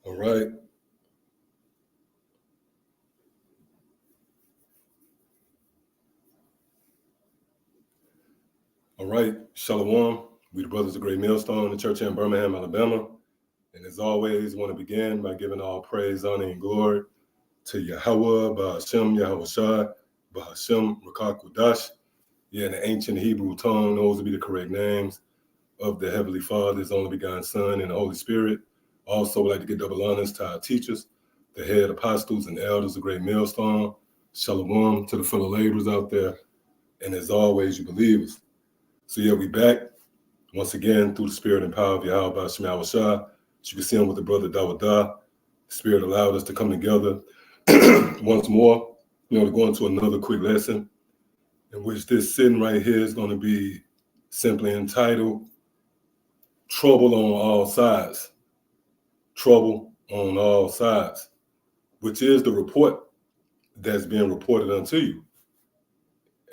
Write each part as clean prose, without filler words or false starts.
All right. All right. Shalom. We the Brothers of Great Millstone, the church in Birmingham, Alabama. And as always, want to begin by giving all praise, honor, and glory to Yahweh, Ba'ashem, Yahweh Shai, Ba'ashem, Rakak Wadash. Yeah, in the ancient Hebrew tongue, those would be the correct names of the Heavenly Father, His only begotten Son, and the Holy Spirit. Also, would like to give double honors to our teachers, the head apostles and elders of Great Millstone. Shalom to the fellow laborers out there. And as always, you believers. So yeah, we back once again through the spirit and power of Yahweh Ba'ashem Yahweh Shai. As you can see, I'm with the brother Dawadah. The Spirit allowed us to come together once more, to go into another quick lesson, in which this sitting right here is going to be simply entitled Trouble on All Sides. Trouble on all sides, which is the report that's being reported unto you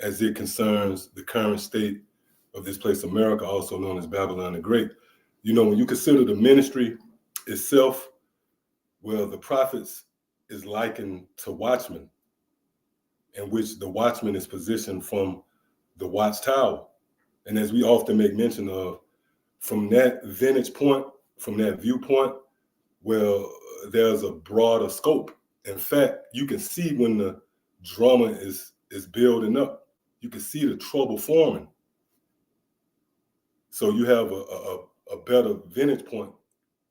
as it concerns the current state of this place, America, also known as Babylon the Great. When you consider the ministry itself, well, the prophets is likened to watchmen, in which the watchman is positioned from the watchtower. And as we often make mention of, from that vantage point, from that viewpoint, well, there's a broader scope. In fact, you can see when the drama is building up. You can see the trouble forming. So you have a better vantage point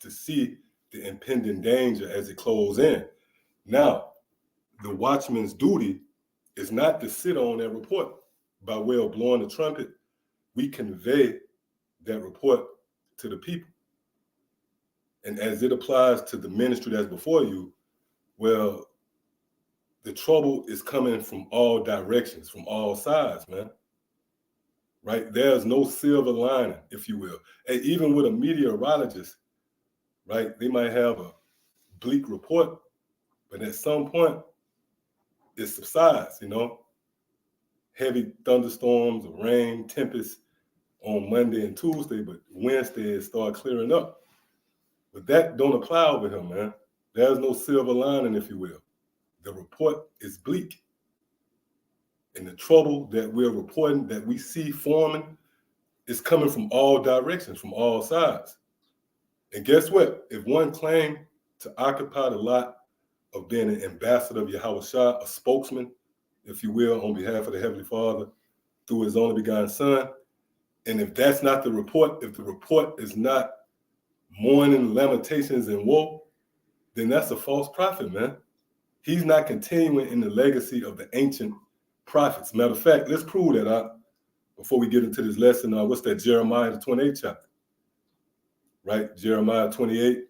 to see the impending danger as it closes in. Now, the watchman's duty is not to sit on that report. By way of blowing the trumpet, we convey that report to the people. And as it applies to the ministry that's before you, well, the trouble is coming from all directions, from all sides, man. Right? There's no silver lining, if you will. And even with a meteorologist, right, they might have a bleak report, but at some point, it subsides, Heavy thunderstorms, rain, tempests on Monday and Tuesday, but Wednesday it start clearing up. But that don't apply over here, man. There's no silver lining, if you will. The report is bleak. And the trouble that we're reporting, that we see forming, is coming from all directions, from all sides. And guess what? If one claimed to occupy the lot of being an ambassador of Yahweh Shai, a spokesman, if you will, on behalf of the Heavenly Father, through His only begotten Son, and if that's not the report, if the report is not mourning, lamentations, and woe, then that's a false prophet, man. He's not continuing in the legacy of the ancient prophets. Matter of fact, let's prove that before we get into this lesson. What's that? Jeremiah, the 28th chapter, right? Jeremiah 28,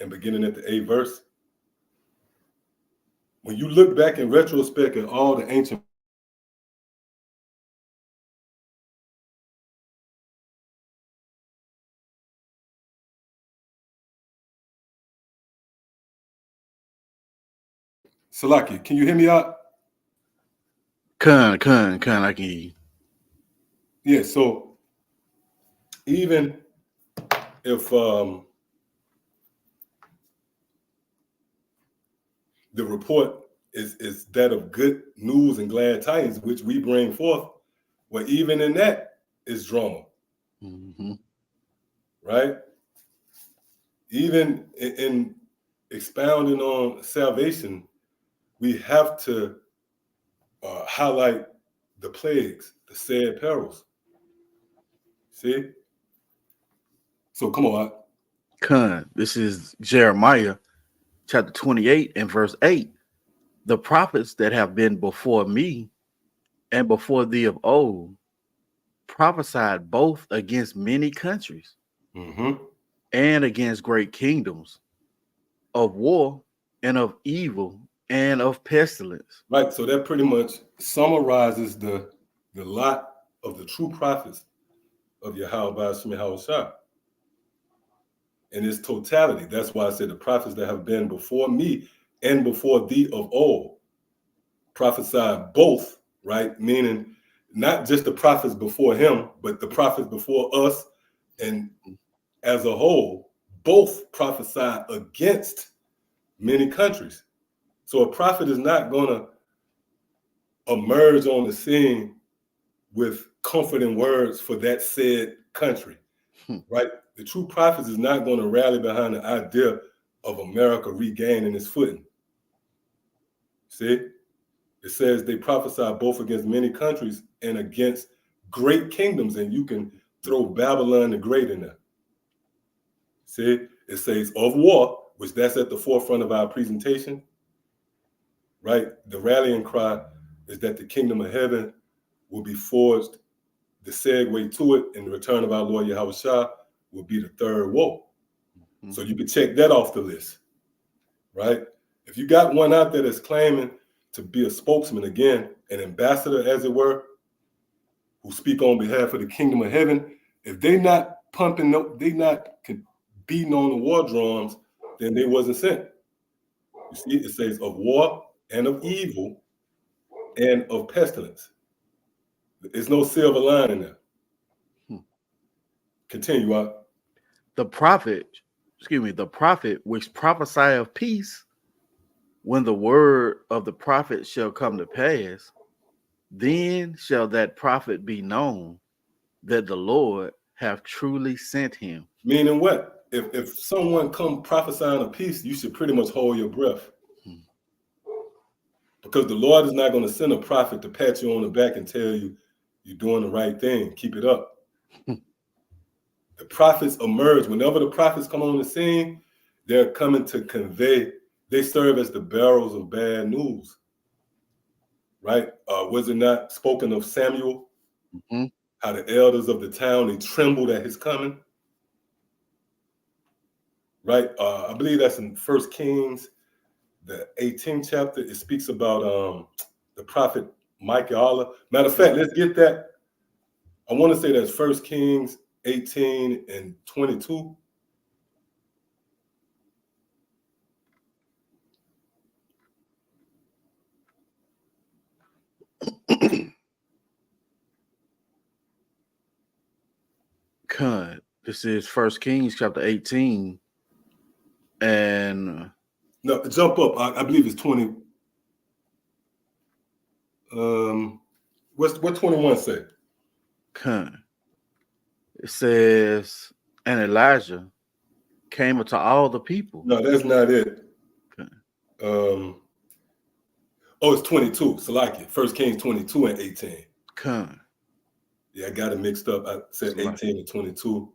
and beginning at the 8th verse. When you look back in retrospect at all the ancient Salaki, can you hear me out? Con, I can hear you. Yeah, so even if the report is that of good news and glad tidings, which we bring forth, well, even in that is drama. Mm-hmm. Right? Even in expounding on salvation, we have to highlight the plagues, the sad perils. See? So come on. Con, this is Jeremiah chapter 28 and verse 8. The prophets that have been before me and before thee of old prophesied both against many countries and against great kingdoms, of war and of evil and of pestilence. Right, so that pretty much summarizes the lot of the true prophets of Yahweh Ba'ashem Yahweh Shai in its totality. That's why I said the prophets that have been before me and before thee of old prophesied both, right? Meaning not just the prophets before him, but the prophets before us, and as a whole, both prophesy against many countries. So a prophet is not going to emerge on the scene with comforting words for that said country, right? The true prophet is not going to rally behind the idea of America regaining its footing. See, it says they prophesy both against many countries and against great kingdoms, and you can throw Babylon the Great in there. See, it says of war, which that's at the forefront of our presentation, right? The rallying cry is that the kingdom of heaven will be forged. The segue to it in the return of our Lord Yahushua will be the third woe. So you can check that off the list, right? If you got one out there that's claiming to be a spokesman, again, an ambassador, as it were, who speak on behalf of the kingdom of heaven, if they not pumping, they not beating on the war drums, then they wasn't sent. You see, it says of war and of evil and of pestilence. There's no silver lining there. Continue on. The prophet which prophesy of peace, when the word of the prophet shall come to pass, then shall that prophet be known that the Lord have truly sent him. Meaning what? If someone come prophesying of peace, you should pretty much hold your breath. Because the Lord is not going to send a prophet to pat you on the back and tell you you're doing the right thing. Keep it up. The prophets emerge. Whenever the prophets come on the scene, they're coming to convey. They serve as the bearers of bad news. Right? Was it not spoken of Samuel? How the elders of the town, they trembled at his coming. Right? I believe that's in 1 Kings, the 18th chapter. It speaks about the prophet Micaiah. Matter of fact, let's get that. I want to say that's 1 Kings 18 and 22. This is 1 Kings chapter 18. And no, jump up. I believe it's 20. What 21 say? It says, and Elijah came unto all the people. No, that's not it. Oh, it's 22. Salaki. 1 Kings 22 and 18. Yeah, I got it mixed up. I said 18 and 22.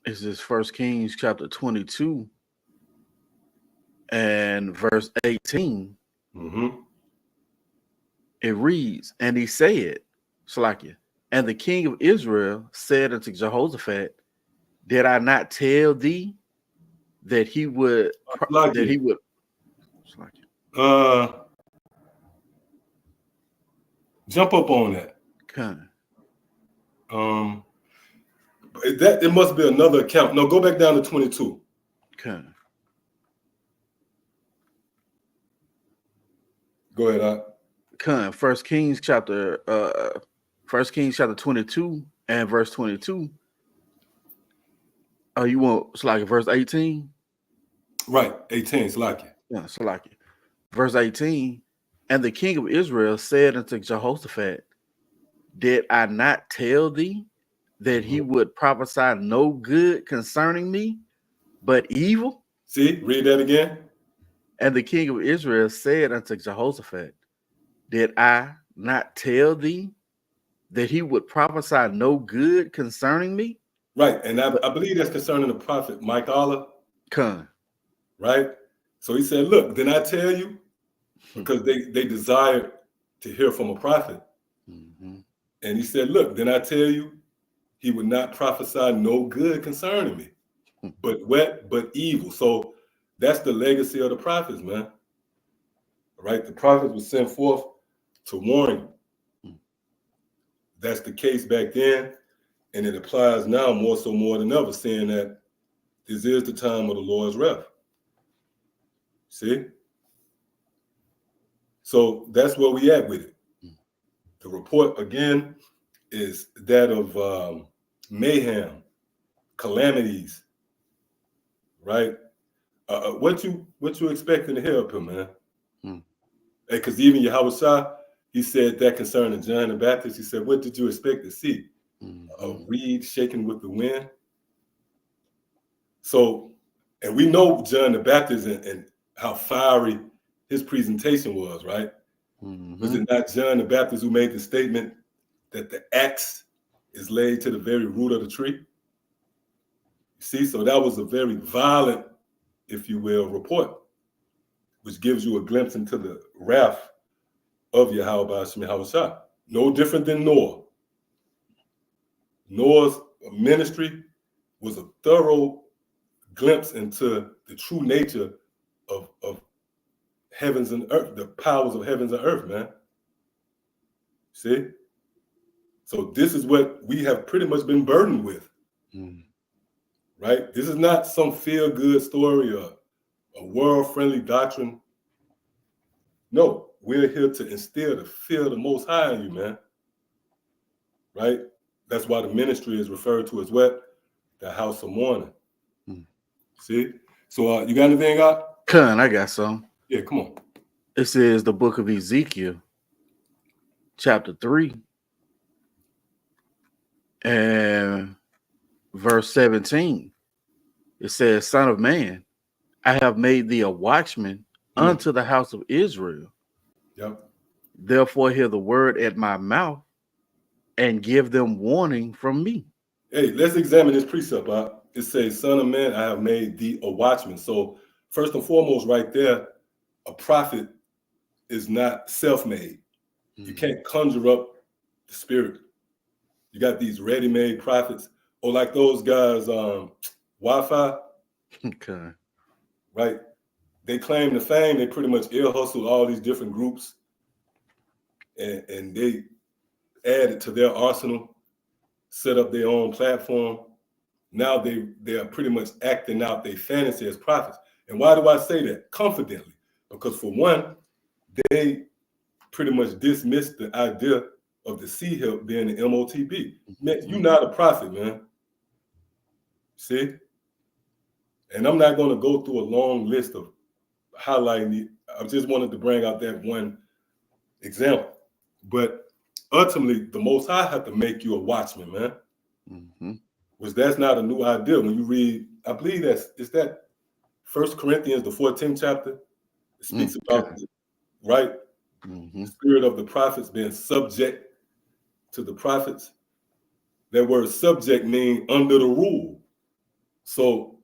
This is 1 Kings chapter 22 and verse 18. It reads, and he said, Salakia, and the king of Israel said unto Jehoshaphat, did I not tell thee that he would Salakia. Jump up on that. It must be another account. No, go back down to 22. Go ahead. 1 Kings chapter 22 and verse 22. Oh, you want it's like verse 18? Right, 18, Salaki. Yeah, Salaki. Verse 18, and the king of Israel said unto Jehoshaphat, did I not tell thee that he would prophesy no good concerning me, but evil? See, read that again. And the king of Israel said unto Jehoshaphat, did I not tell thee that he would prophesy no good concerning me? Right, and I believe that's concerning the prophet Micaiah. Right? So he said, look, didn't I tell you? Because they desired to hear from a prophet. And he said, look, didn't I tell you he would not prophesy no good concerning me, but evil. So that's the legacy of the prophets, man. Right? The prophets were sent forth to warn you. That's the case back then, and it applies now more than ever, saying that this is the time of the Lord's wrath. See? So that's where we at with it. The report, again, is that of mayhem, calamities, right? What you expecting to hear up here, man? Hmm. Because even Yahweh Shah, he said that concerning John the Baptist. He said, "What did you expect to see? A reed shaking with the wind?" So, and we know John the Baptist and how fiery his presentation was, right? Was it not John the Baptist who made the statement that the axe is laid to the very root of the tree? See, so that was a very violent, if you will, report, which gives you a glimpse into the wrath of Yahweh Hashem Yahweh Shah. No different than Noah. Noah's ministry was a thorough glimpse into the true nature of heavens and earth, the powers of heavens and earth, man. See? So this is what we have pretty much been burdened with, right? This is not some feel-good story or a world-friendly doctrine. No, we're here to instill the fear of the Most High in you, man. Right? That's why the ministry is referred to as what? The house of mourning. See? So you got anything out? Con, I got some. Yeah, come on. This is the book of Ezekiel, chapter 3, and verse 17. It says, "Son of man, I have made thee a watchman unto the house of Israel. Yep. Therefore hear the word at my mouth and give them warning from me." Hey, let's examine this precept. It says, "Son of man, I have made thee a watchman." So first and foremost, right there, a prophet is not self-made. You can't conjure up the spirit. You got these ready-made prophets, or like those guys, Wi-Fi. Okay. Right? They claim the fame. They pretty much ear hustled all these different groups, and they added to their arsenal, set up their own platform. Now they are pretty much acting out their fantasy as prophets. And why do I say that? Confidently, because for one, they pretty much dismissed the idea of the C-Help being the MOTB. Man, you're not a prophet, man. See? And I'm not going to go through a long list of highlighting I just wanted to bring out that one example. But ultimately, the Most High have to make you a watchman, man. Which that's not a new idea. When you read, I believe is that 1 Corinthians, the 14th chapter. It speaks about, right? The spirit of the prophets being subject to the prophets. That word subject means under the rule. So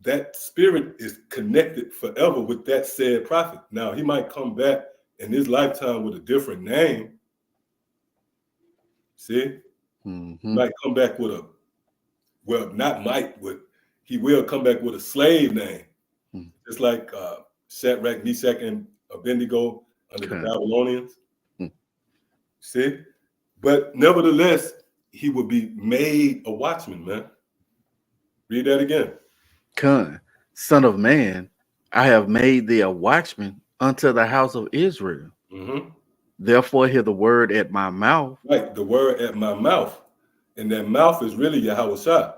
that spirit is connected forever with that said prophet. Now, he might come back in his lifetime with a different name. See? He might come back with he will come back with a slave name. Just like Shadrach, Meshach, and Abednego under the Babylonians. See? But nevertheless, he would be made a watchman, man. Read that again. Con, son of man, I have made thee a watchman unto the house of Israel. Therefore hear the word at my mouth. Right, the word at my mouth. And that mouth is really Yahweh Shah.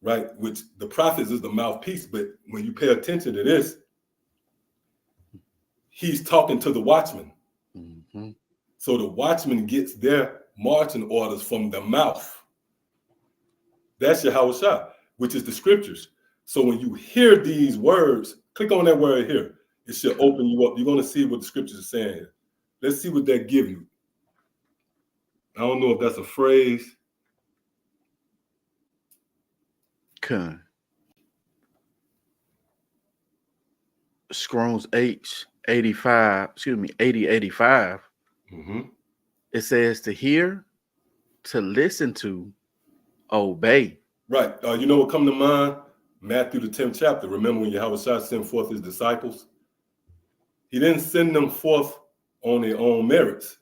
Right, which the prophets is the mouthpiece. But when you pay attention to this, he's talking to the watchman. So the watchman gets their marching orders from the mouth. That's Yahweh Shah, which is the scriptures. So when you hear these words, click on that word here. It should open you up. You're going to see what the scriptures are saying here. Let's see what that gives you. I don't know if that's a phrase. Con. Scrolls H85, 8085. It says to hear, to listen to, obey. Right. You know what come to mind? Matthew the 10th chapter. Remember when Yahweh Shah sent forth his disciples? He didn't send them forth on their own merits.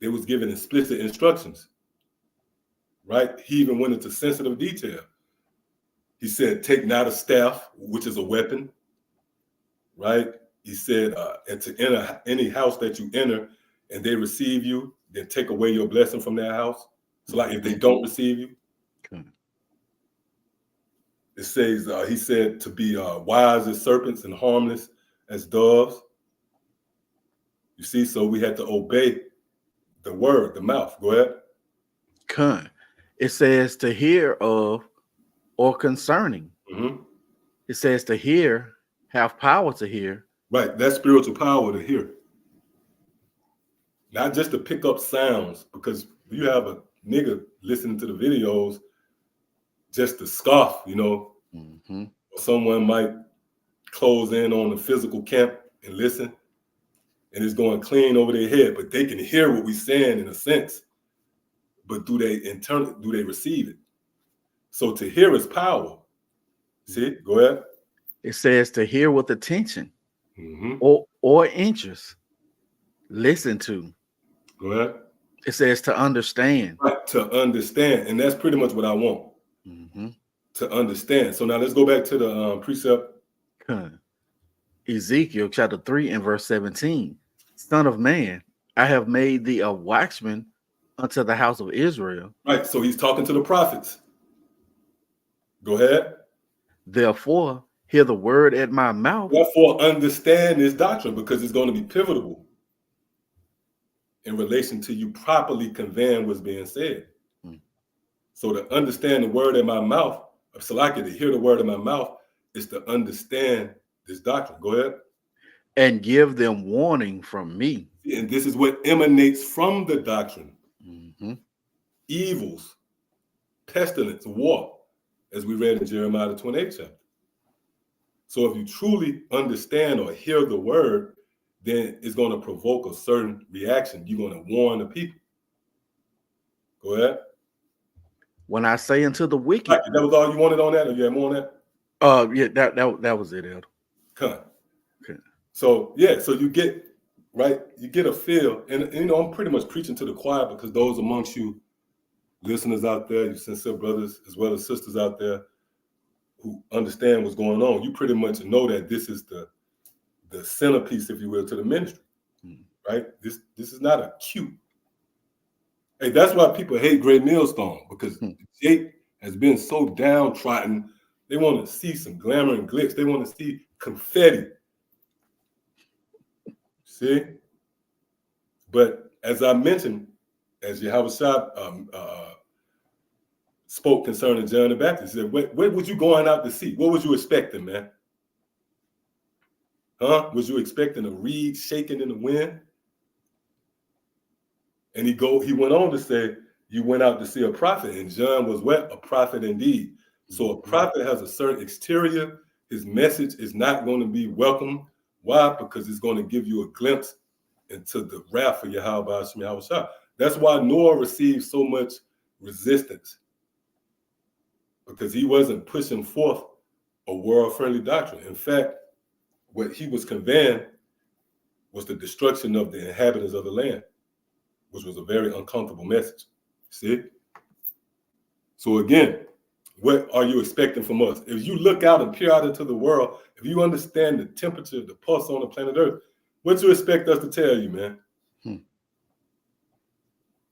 They was given explicit instructions. Right? He even went into sensitive detail. He said, take not a staff, which is a weapon. Right? He said, and to enter any house that you enter and they receive you, then take away your blessing from that house. So like if they don't receive you, Okay. it says, he said to be wise as serpents and harmless as doves. You see, so we had to obey the word, the mouth. Go ahead. Con. It says to hear of or concerning. Mm-hmm. It says to hear, have power to hear. Right, that's spiritual power to hear. Not just to pick up sounds, because you have a nigga listening to the videos just to scoff, you know. Mm-hmm. Or someone might close in on the physical camp and listen, and it's going clean over their head, but they can hear what we're saying in a sense. But do they receive it? So to hear is power. See, go ahead. It says to hear with attention Mm-hmm. or interest. Listen to. Go ahead. It says to understand. Right, to understand, and that's pretty much what I want. Mm-hmm. To understand. So now let's go back to the precept. Ezekiel chapter 3 and verse 17. Son of man, I have made thee a watchman unto the house of Israel. Right, so he's talking to the prophets. Go ahead. Therefore, hear the word at my mouth. Therefore, understand this doctrine, because it's going to be pivotal in relation to you properly conveying what's being said. So to understand the word in my mouth, Salaki, to hear the word in my mouth, is to understand this doctrine. Go ahead. And give them warning from me. And this is what emanates from the doctrine. Mm-hmm. Evils, pestilence, war, as we read in Jeremiah the 28th chapter. So if you truly understand or hear the word, then it's going to provoke a certain reaction. You're going to warn the people. Go ahead. When I say unto the wicked. Right, that was all you wanted on that, or you had more on that? Yeah, that was it, Elder. Okay. Okay. So yeah, so you get a feel, and you know, I'm pretty much preaching to the choir, because those amongst you listeners out there, you sincere brothers as well as sisters out there who understand what's going on, you pretty much know that this is the centerpiece, if you will, to the ministry. Right? This is not a cute. Hey, that's why people hate Great Millstone, because Jake has been so downtrodden. They want to see some glamour and glitz. They want to see confetti. See? But as I mentioned, as Yahweh Shah spoke concerning John the Baptist, he said, what was you going out to see? What was you expecting, man? Huh? Was you expecting a reed shaking in the wind? And he went on to say, you went out to see a prophet, and John was what? A prophet indeed. So a prophet has a certain exterior. His message is not going to be welcome. Why? Because it's going to give you a glimpse into the wrath of Yahweh Hashem Yahweh Shah. That's why Noah received so much resistance, because he wasn't pushing forth a world-friendly doctrine. In fact, what he was conveying was the destruction of the inhabitants of the land, which was a very uncomfortable message. See? So again, what are you expecting from us? If you look out and peer out into the world, if you understand the temperature, the pulse on the planet Earth, what you expect us to tell you, man?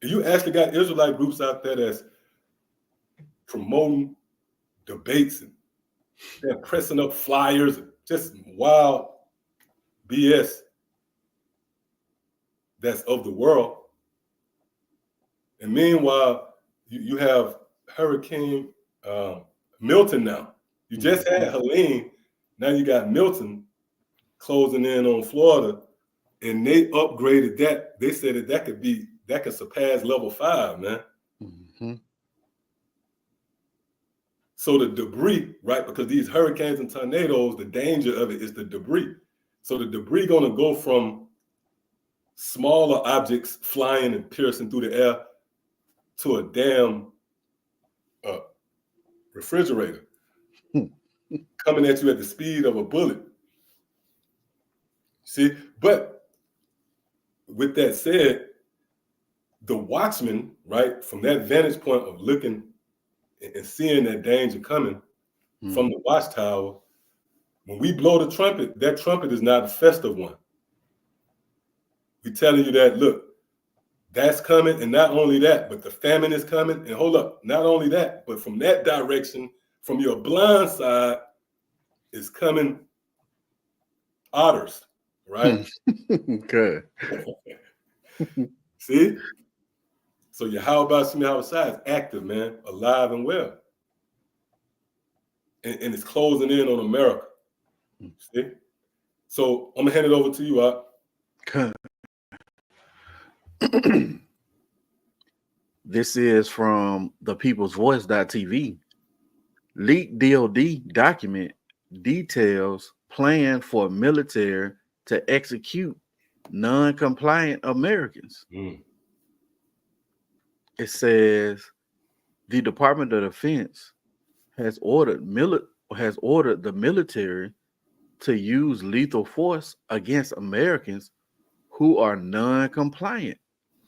If you actually got Israelite groups out there that's promoting debates and they're pressing up flyers, just wild BS that's of the world. And meanwhile, you have Hurricane Milton now. You just had Helene, now you got Milton closing in on Florida, and they upgraded that. They said that could surpass level 5, man. Mm-hmm. So the debris, right? Because these hurricanes and tornadoes, the danger of it is the debris. So the debris going to go from smaller objects flying and piercing through the air to a damn refrigerator coming at you at the speed of a bullet. See, but with that said, the watchman, right, from that vantage point of looking and seeing that danger coming from the watchtower, when we blow the trumpet, that trumpet is not a festive one. We're telling you that, look, That's coming, and not only that, but the famine is coming. And hold up, not only that, but from that direction, from your blind side, is coming otters, right? Good. See? So Yahweh Shai is active, man, alive and well. And it's closing in on America. See? So I'm gonna hand it over to you, Ak. Good. This is from the People's Voice.tv. Leaked DOD document details plan for military to execute non-compliant Americans. It says the Department of Defense has ordered the military to use lethal force against Americans who are non-compliant.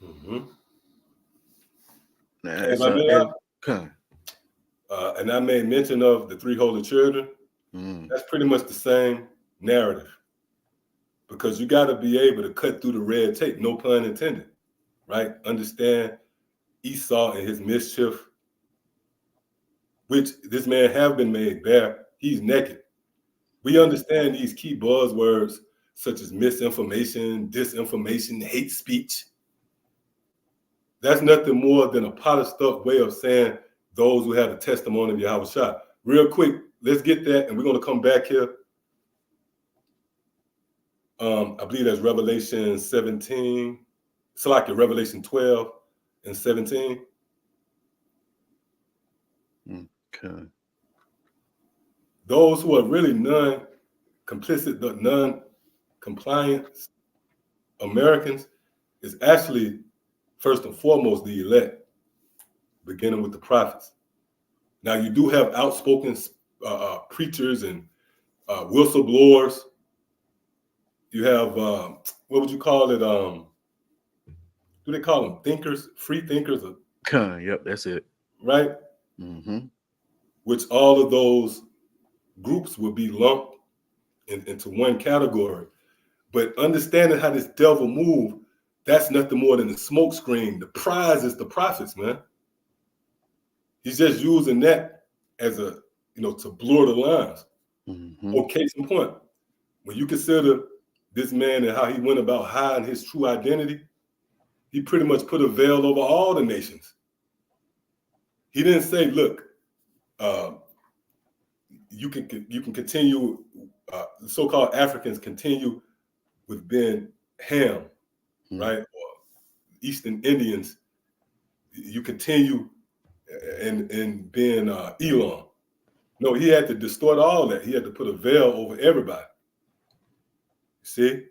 And I made mention of the 3 holy children. That's pretty much the same narrative, because you got to be able to cut through the red tape, no pun intended, right? Understand Esau and his mischief, which this man have been made bare. He's naked. We understand these key buzzwords such as misinformation, disinformation, hate speech. That's nothing more than a polished up way of saying those who have the testimony of Yahweh Shai. Real quick, let's get that, and we're going to come back here. I believe that's Revelation 17. It's like Revelation 12 and 17. Okay. Those who are really non-complicit, the non-compliant Americans is actually first and foremost the elect, beginning with the prophets. Now, you do have outspoken preachers and whistleblowers. You have, what would you call it? Do they call them thinkers, free thinkers? Yep, that's it. Right? Which all of those groups will be lumped into one category. But understanding how this devil move, that's nothing more than a smoke screen. The prize is the prophets, man. He's just using that as a, to blur the lines. Case in point, when you consider this man and how he went about hiding his true identity, he pretty much put a veil over all the nations. He didn't say, look, you can continue, the so-called Africans continue with being Ham, right? Or Eastern Indians, you continue in being Elam. No, he had to distort all that. He had to put a veil over everybody. See?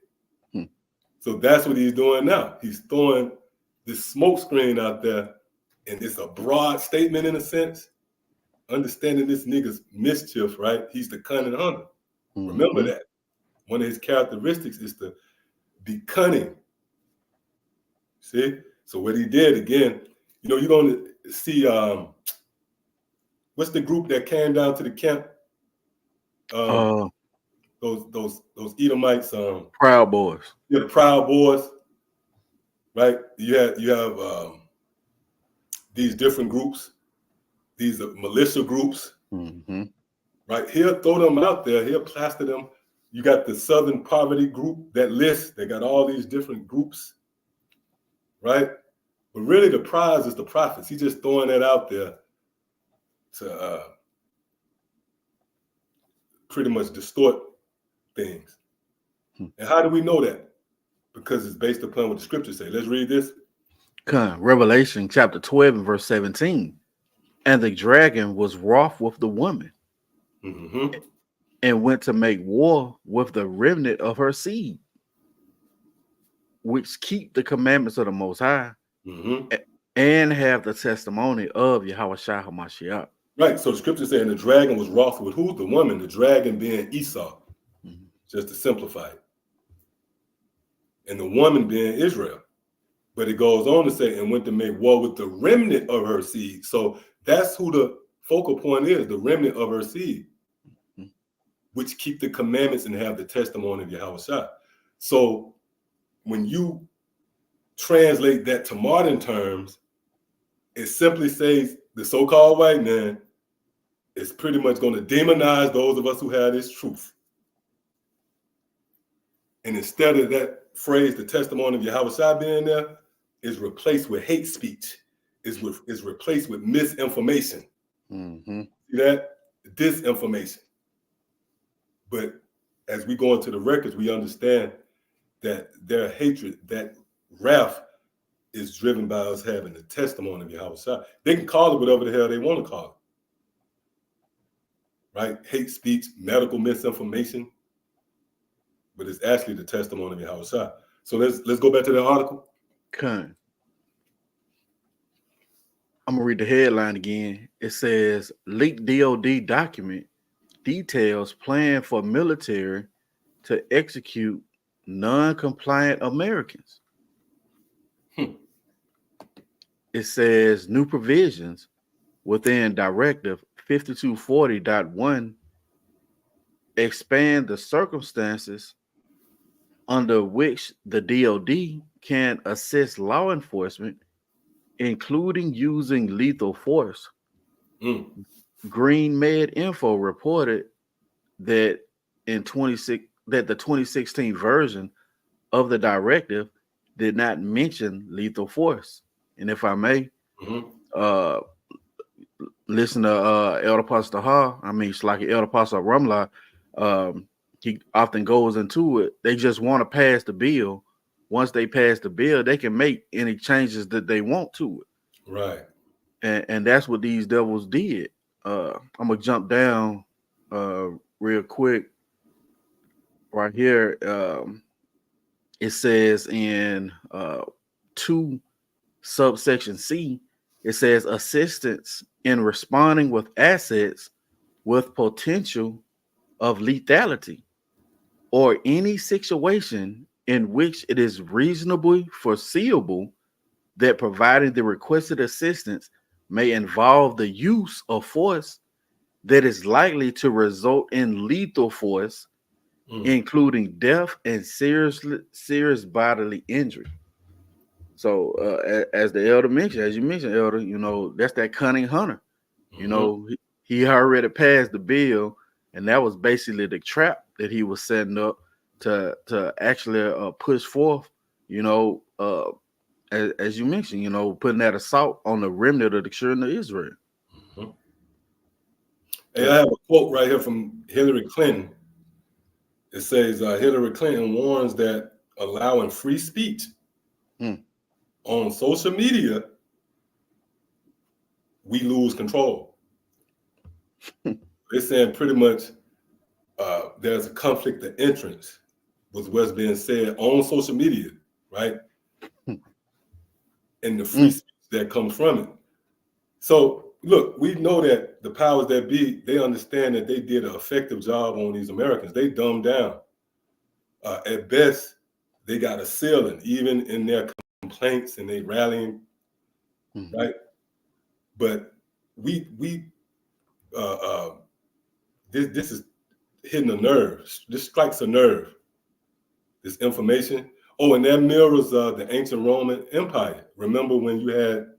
So that's what he's doing now. He's throwing this smoke screen out there, and it's a broad statement in a sense. Understanding this nigga's mischief, right? He's the cunning hunter. Remember that. One of his characteristics is to be cunning. See? So what he did, again, you're going to see, what's the group that came down to the camp? Those Edomites. Proud Boys. Yeah, the Proud Boys. Right? You have these different groups. These are militia groups. Right? He'll throw them out there. He'll plaster them. You got the Southern Poverty Group, that list. They got all these different groups. Right? But really the prize is the prophets. He's just throwing that out there to pretty much distort things. And how do we know that? Because it's based upon what the scriptures say. Let's read this. Revelation chapter 12 and verse 17. And the dragon was wroth with the woman and went to make war with the remnant of her seed, which keep the commandments of the Most High and have the testimony of Yahweh Shai HaMashiach. Right. So the scripture saying the dragon was wroth with who? The woman. The dragon being Esau, just to simplify it. And the woman being Israel. But it goes on to say, and went to make war with the remnant of her seed. So that's who the focal point is, the remnant of her seed, which keep the commandments and have the testimony of Yahweh Shai. So when you translate that to modern terms, it simply says the so-called white man is pretty much going to demonize those of us who have this truth. And instead of that phrase, the testimony of Yahushua being there, is replaced with hate speech, is replaced with misinformation. Mm-hmm. See that? Disinformation. But as we go into the records, we understand that their hatred, that wrath, is driven by us having the testimony of Yahushua. They can call it whatever the hell they want to call it. Right? Hate speech, medical misinformation. But it's actually the testimony of Yahushua. So let's go back to the article. Okay. I'm gonna read the headline again. It says leaked DOD document details plan for military to execute non-compliant Americans. It says new provisions within Directive 5240.1 expand the circumstances under which the DOD can assist law enforcement, including using lethal force. Green Med Info reported that the 2016 version of the directive did not mention lethal force. And if I may, listen to Elder Pastor Ha, it's like Elder Pastor Rumla, he often goes into it. They just want to pass the bill. Once they pass the bill, they can make any changes that they want to it. Right. And that's what these devils did. I'm gonna jump down real quick right here. It says in 2 subsection C, it says assistance in responding with assets with potential of lethality or any situation in which it is reasonably foreseeable that providing the requested assistance may involve the use of force that is likely to result in lethal force, including death and serious bodily injury. So, as the elder mentioned, as you mentioned, elder, that's that cunning hunter. He already passed the bill, and that was basically the trap that he was setting up to actually push forth. As you mentioned, putting that assault on the remnant of the children of Israel. Hey, I have a quote right here from Hillary Clinton. It says, Hillary Clinton warns that allowing free speech on social media, we lose control. They're saying pretty much there's a conflict of interest with what's being said on social media, right? And the free speech that comes from it. So, look, we know that the powers that be, they understand that they did an effective job on these Americans. They dumbed down. At best, they got a ceiling, even in their complaints and they rallying, right? But this is hitting a nerve. This strikes a nerve. This information. Oh, and that mirrors the ancient Roman Empire. Remember when you had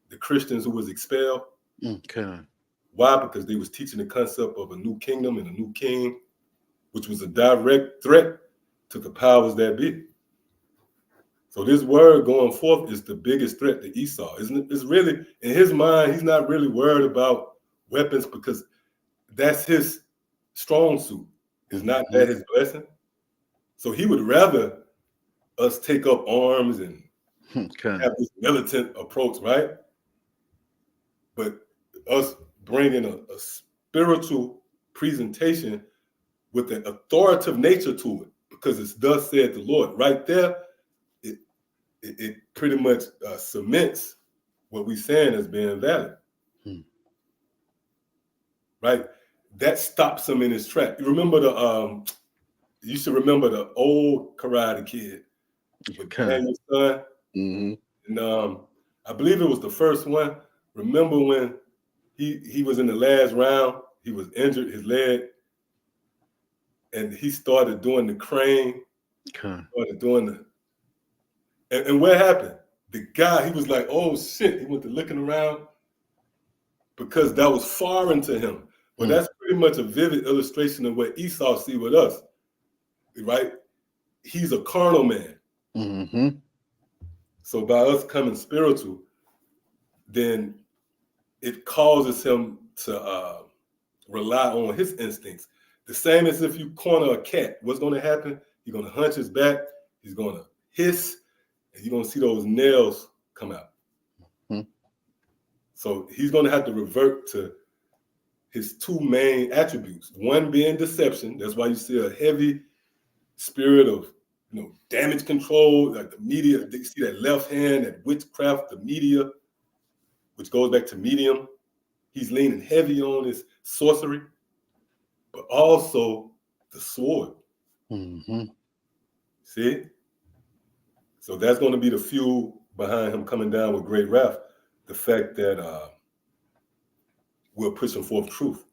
the Christians who was expelled? Okay. Why? Because they was teaching the concept of a new kingdom and a new king, which was a direct threat to the powers that be. So this word going forth is the biggest threat to Esau. It's really, in his mind, he's not really worried about weapons because that's his strong suit. Is not that his blessing? So he would rather us take up arms and have this militant approach, right? But us bringing a spiritual presentation with an authoritative nature to it, because it's thus said the Lord. Right there, it pretty much cements what we're saying as being valid. Right? That stops him in his track. You remember you should remember the old Karate Kid with Daniel's son? And I believe it was the first one. Remember when he was in the last round, he was injured, his leg, and he started doing the crane, started doing And what happened? The guy, he was like, oh shit. He went to looking around because that was foreign to him. But that's pretty much a vivid illustration of what Esau see with us, right? He's a carnal man. Mm-hmm. So by us coming spiritual, then it causes him to rely on his instincts. The same as if you corner a cat. What's going to happen? He's going to hunch his back. He's going to hiss, and you're going to see those nails come out. Mm-hmm. So he's going to have to revert to his two main attributes. One being deception. That's why you see a heavy spirit of damage control, like the media. You see that left hand, that witchcraft, the media, which goes back to medium. He's leaning heavy on his sorcery, but also the sword. Mm-hmm. See? So that's going to be the fuel behind him coming down with great wrath. The fact that we're pushing forth truth.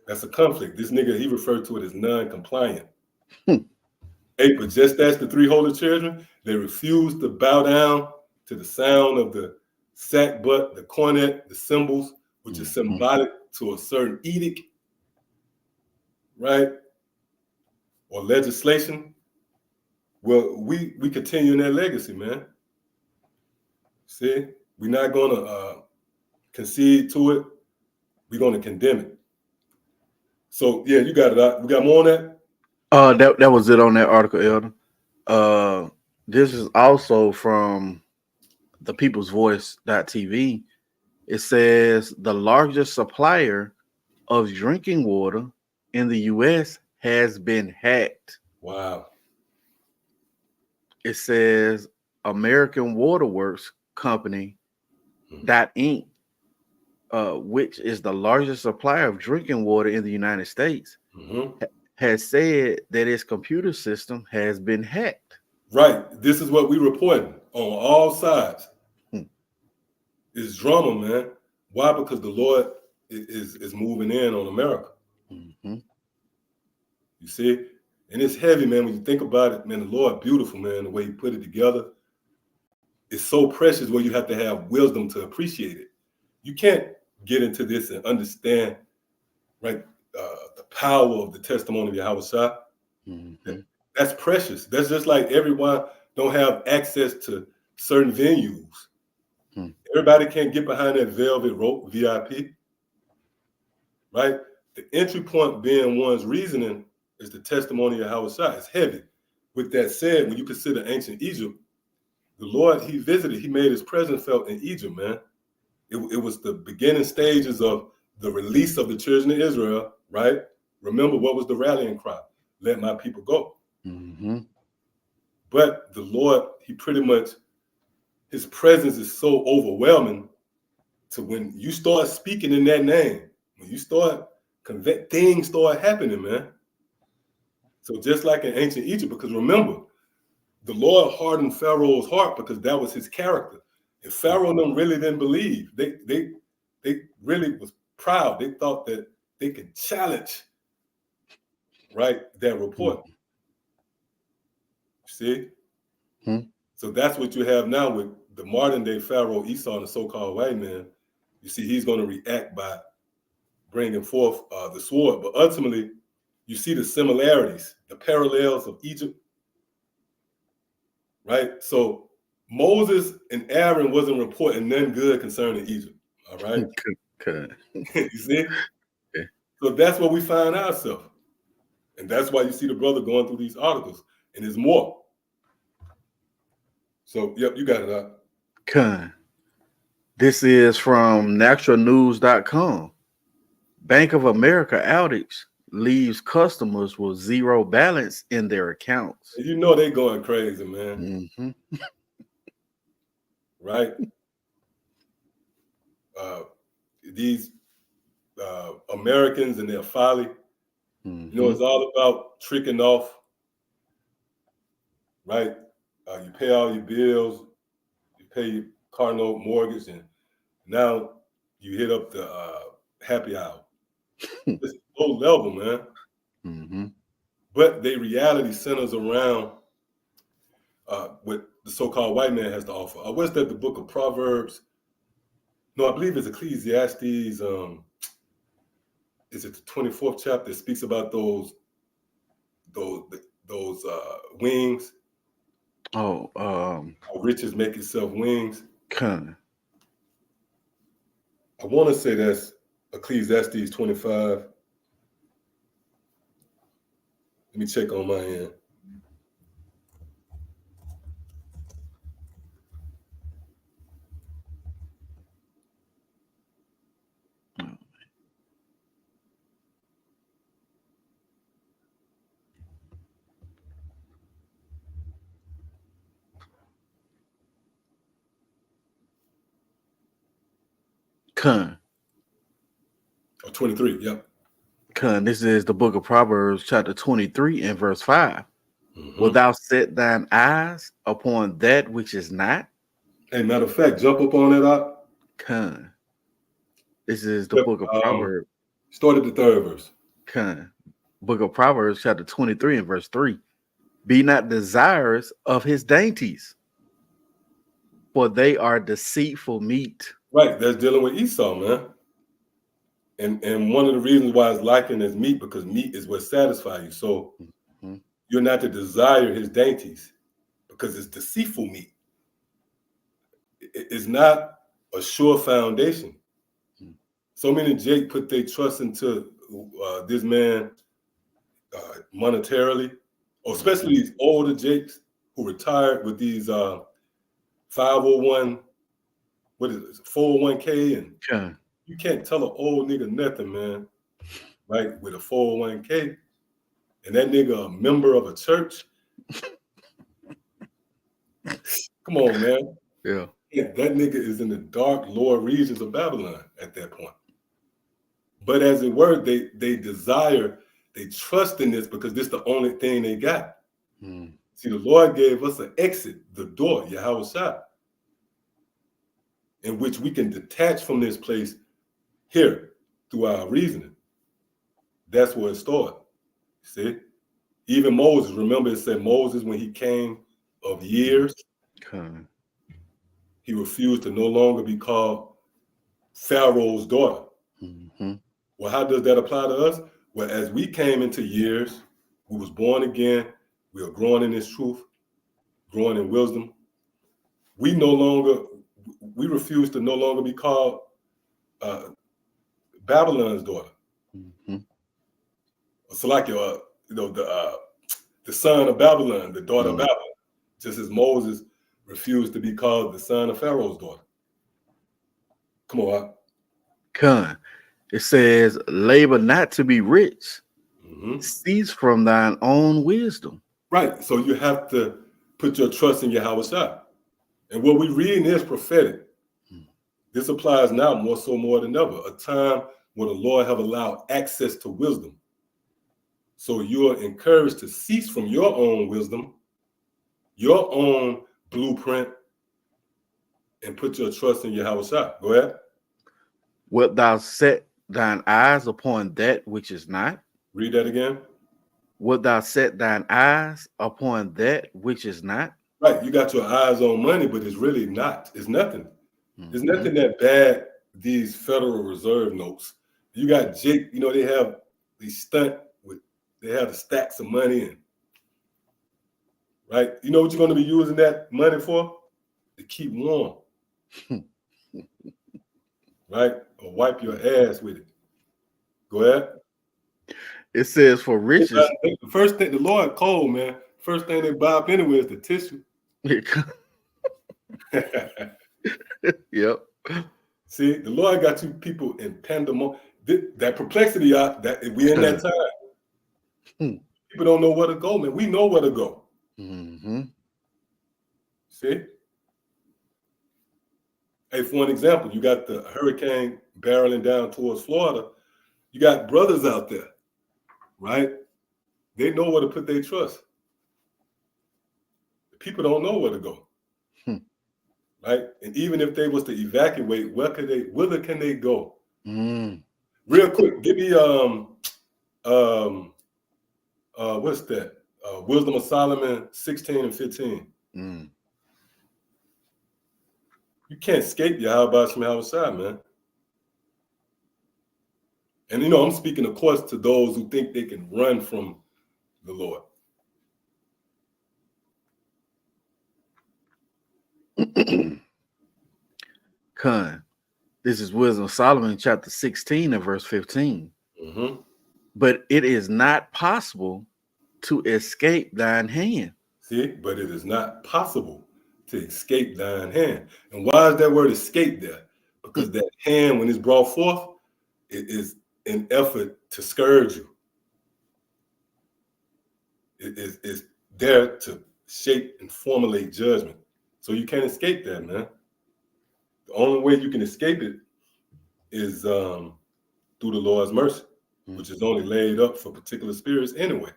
That's a conflict. This nigga, he referred to it as non-compliant. Hey, but just as the three holy children, they refused to bow down to the sound of the sackbut, the cornet, the cymbals, which is symbolic to a certain edict, right? Or legislation. Well, we continue in that legacy, man. See, we're not going to concede to it. We're going to condemn it. So, yeah, you got it. We got more on that? That was it on that article, Elder. This is also from the People's Voice.tv. It says the largest supplier of drinking water in the U.S. has been hacked. Wow. It says American Waterworks Company Inc., which is the largest supplier of drinking water in the United States, has said that its computer system has been hacked. Right. This is what we reporting on all sides. It's drama, man. Why? Because the Lord is moving in on America. You see? And it's heavy, man. When you think about it, man, the Lord, beautiful, man, the way he put it together. It's so precious where you have to have wisdom to appreciate it. You can't get into this and understand, right, the power of the testimony of Yahweh Shai. That's precious. That's just like everyone don't have access to certain venues. Everybody can't get behind that velvet rope, VIP, right? The entry point being one's reasoning is the testimony of Yahweh Shai. It's heavy. With that said, when you consider ancient Egypt, the Lord, he visited, he made his presence felt in Egypt, man. It was the beginning stages of the release of the children of Israel, right? Remember, what was the rallying cry? Let my people go. But the Lord, he pretty much, his presence is so overwhelming to when you start speaking in that name, when you start, things start happening, man. So just like in ancient Egypt, because remember, the Lord hardened Pharaoh's heart because that was his character. And Pharaoh and them really didn't believe. They really was proud. They thought that they could challenge, right, that report. See? So that's what you have now with the modern day Pharaoh Esau and the so-called white man. You see, he's going to react by bringing forth the sword. But ultimately, you see the similarities, the parallels of Egypt, right? So Moses and Aaron wasn't reporting nothing good concerning Egypt, all right? You see? Okay. So that's where we find ourselves. And that's why you see the brother going through these articles. And there's more. So, yep, you got it out. This is from naturalnews.com. Bank of America outage leaves customers with zero balance in their accounts. You know they going crazy, man. Right? These Americans and their folly. You know, it's all about tricking off, right? You pay all your bills, you pay your car note, mortgage, and now you hit up the happy hour. It's low level, man. But their reality centers around what the so-called white man has to offer. What's that? The book of Proverbs? No, I believe it's Ecclesiastes. Is it the 24th chapter? It speaks about those wings. Oh, How riches make itself wings. Con. I want to say that's Ecclesiastes 25. Let me check on my end. Con. Oh, 23, yep. Con. This is the book of Proverbs, chapter 23 and verse 5. Mm-hmm. Wilt thou set thine eyes upon that which is not? Hey, matter of fact, jump up on that up. Con. This is the book of Proverbs. Start at the 3rd verse. Con. Book of Proverbs, chapter 23 and verse 3. Be not desirous of his dainties, for they are deceitful meat. Right, that's dealing with Esau, man. And one of the reasons why it's likened as meat, because meat is what satisfies you. So you're not to desire his dainties because it's deceitful meat. It's not a sure foundation. So many Jake put their trust into this man monetarily, or especially these older Jakes who retired with these 501, what is it, 401k, and you can't tell an old nigga nothing, man, right? With a 401k, and that nigga a member of a church. Come on, man. Yeah. That nigga is in the dark lower regions of Babylon at that point. But as it were, they desire, they trust in this because this is the only thing they got. See, the Lord gave us an exit, the door, Yahweh Shah, in which we can detach from this place here through our reasoning. That's where it started. See? Even Moses, remember it said Moses, when he came of years, he refused to no longer be called Pharaoh's daughter. Well, how does that apply to us? Well, as we came into years, we was born again, we are growing in this truth, growing in wisdom. We refuse to no longer be called Babylon's daughter. So like the son of Babylon, the daughter of Babylon, just as Moses refused to be called the son of Pharaoh's daughter. Come on. Con. It says, labor not to be rich. Cease from thine own wisdom. Right. So you have to put your trust in Yahweh Shah. And what we read is prophetic. This applies now more than ever, a time when the Lord have allowed access to wisdom. So you are encouraged to cease from your own wisdom, your own blueprint, and put your trust in Yahweh Shah. Go ahead. Wilt thou set thine eyes upon that which is not? Read that again. Wilt thou set thine eyes upon that which is not? Right. You got your eyes on money, but it's really not. It's nothing. There's nothing that bad, these Federal Reserve notes. You got Jake, they have these they have the stacks of money in. Right? You know what you're going to be using that money for? To keep warm. Right? Or wipe your ass with it. Go ahead. It says for riches. The first thing, the Lord cold, man. First thing they buy up anyway is the tissue. Yep. See, the Lord got you people in pandemonium. That perplexity, that we in that time. People don't know where to go, man. We know where to go. See? Hey, for an example, you got the hurricane barreling down towards Florida. You got brothers out there, right? They know where to put their trust. People don't know where to go. Right? And even if they was to evacuate, whither can they go? Real quick, give me what's that? Wisdom of Solomon 16 and 15. You can't escape Yahweh Shema Shai, man. And I'm speaking, of course, to those who think they can run from the Lord. Khan, this is Wisdom of Solomon, chapter 16 and verse 15. Mm-hmm. But it is not possible to escape thine hand. See, but it is not possible to escape thine hand. And why is that word escape there? Because that hand, when it's brought forth, it is an effort to scourge you. It is there to shape and formulate judgment. So you can't escape that, man. The only way you can escape it is through the Lord's mercy, which is only laid up for particular spirits anyway.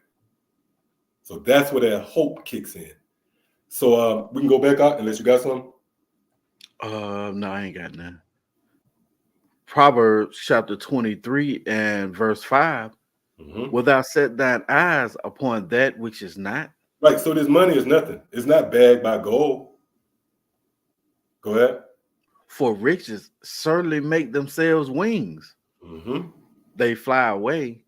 So that's where that hope kicks in. So we can go back out unless you got something. No, I ain't got none. Proverbs chapter 23 and verse 5. Mm-hmm. Will thou set thine eyes upon that which is not? Right. So this money is nothing. It's not bagged by gold. Go ahead. For riches certainly make themselves wings. Mm-hmm. They fly away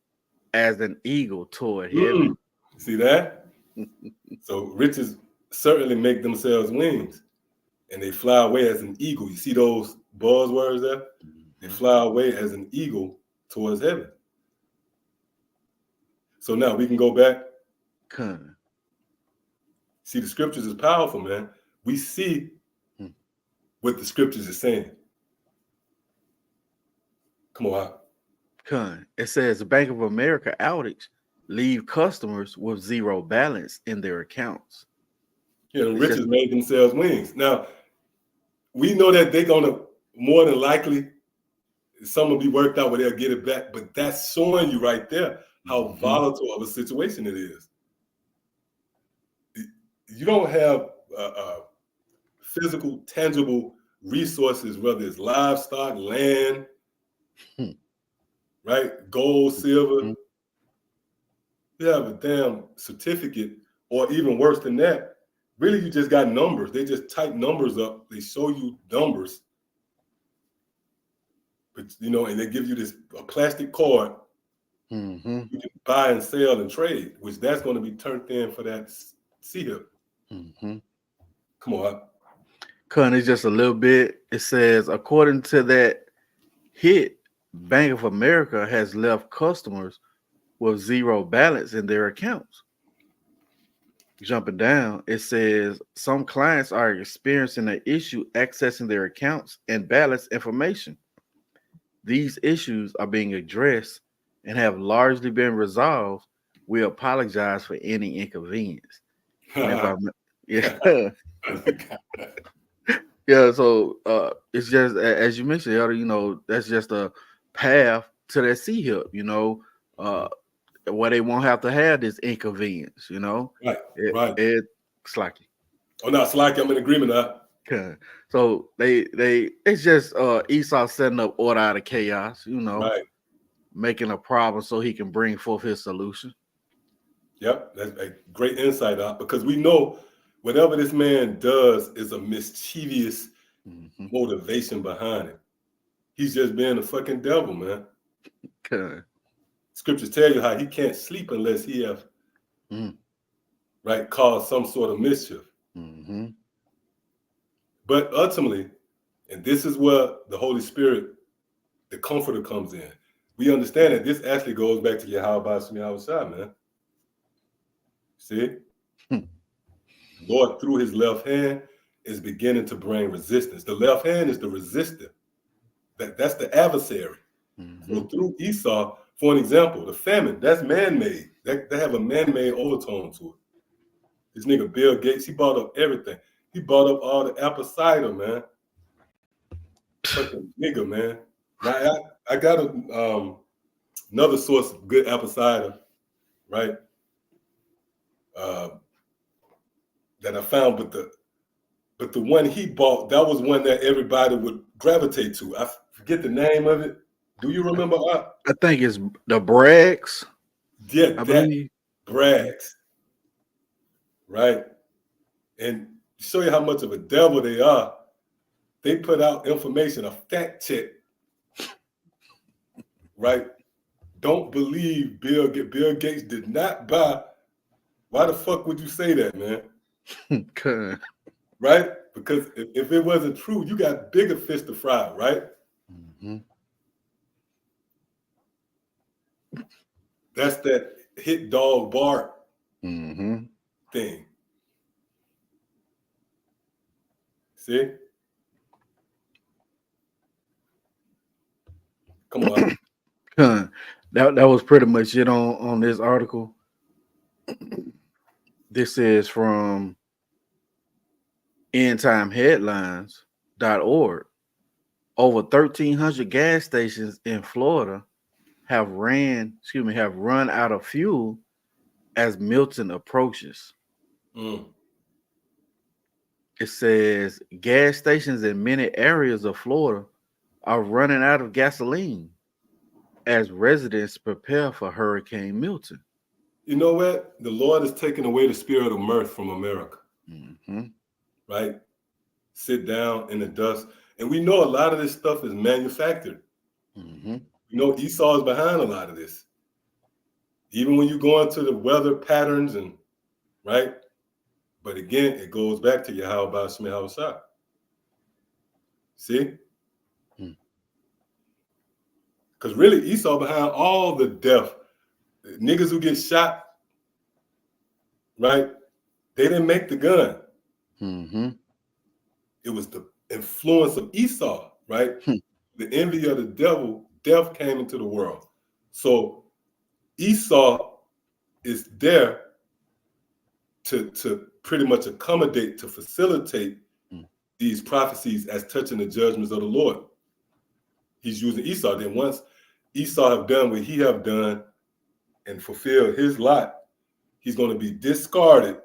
as an eagle toward heaven. See that? So riches certainly make themselves wings, and they fly away as an eagle. You see those buzzwords there? They fly away as an eagle towards heaven. So now we can go back. See, the scriptures is powerful, man. We see what the scriptures is saying. Come on. It says Bank of America outage leave customers with zero balance in their accounts. Yeah, the riches made themselves wings. Now, we know that they're going to, more than likely, some will be worked out where they'll get it back, but that's showing you right there how volatile of a situation it is. You don't have physical, tangible resources, whether it's livestock, land, right? Gold, silver. You have a damn certificate, or even worse than that. Really, you just got numbers. They just type numbers up. They show you numbers. But, and they give you a plastic card. You can buy and sell and trade, which that's going to be turned in for that C-HIP. Come on. It's just a little bit. It says, according to that hit, Bank of America has left customers with zero balance in their accounts. Jumping down, it says some clients are experiencing an issue accessing their accounts and balance information. These issues are being addressed and have largely been resolved. We apologize for any inconvenience. Yeah. So it's just, as you mentioned, Elder, that's just a path to that C-HIP, where they won't have to have this inconvenience, Right. It's slacky. Oh, not slacky. I'm in agreement with that. So it's just Esau setting up order out of chaos, right. Making a problem so he can bring forth his solution. Yep, that's a great insight out, because we know whatever this man does is a mischievous motivation behind it. He's just being a fucking devil, man. Scriptures tell you how he can't sleep unless he have caused some sort of mischief. But ultimately, and this is where the Holy Spirit, the Comforter, comes in. We understand that this actually goes back to Yahweh Shema Shai, man. See? Lord, through his left hand, is beginning to bring resistance. The left hand is the resistor. That's the adversary. So through Esau, for an example, the famine, that's man-made. They have a man-made overtone to it. This nigga Bill Gates, he bought up everything. He bought up all the apple cider, man. Fucking nigga, man. Now, I got another source of good apple cider, right? That I found, but the one he bought, that was one that everybody would gravitate to. I forget the name of it. Do you remember? I think it's the Braggs. Yeah, that Braggs. Right? And to show you how much of a devil they are, they put out information, a fact check, right? Don't believe Bill Gates did not buy. Why the fuck would you say that, man? Con. Right? Because if it wasn't true, you got bigger fish to fry, right? Mm-hmm. That's that hit dog bark Mm-hmm. thing. See? Come on. Con. That was pretty much it on this article. This is from endtimeheadlines.org. Over 1,300 gas stations in Florida have run out of fuel as Milton approaches. Mm. It says gas stations in many areas of Florida are running out of gasoline as residents prepare for Hurricane Milton. You know what? The Lord is taking away the spirit of mirth from America, Mm-hmm. right? Sit down in the dust. And we know a lot of this stuff is manufactured. Mm-hmm. You know, Esau is behind a lot of this. Even when you go into the weather patterns and, right? But again, it goes back to Yahweh Shema Shah. See? Because really, Esau behind all the death. Niggas who get shot, right? They didn't make the gun. Mm-hmm. It was the influence of Esau, right? Hmm. The envy of the devil, death came into the world. So Esau is there to pretty much accommodate, to facilitate these prophecies as touching the judgments of the Lord. He's using Esau. Then once Esau have done what he have done and fulfilled his lot, he's going to be discarded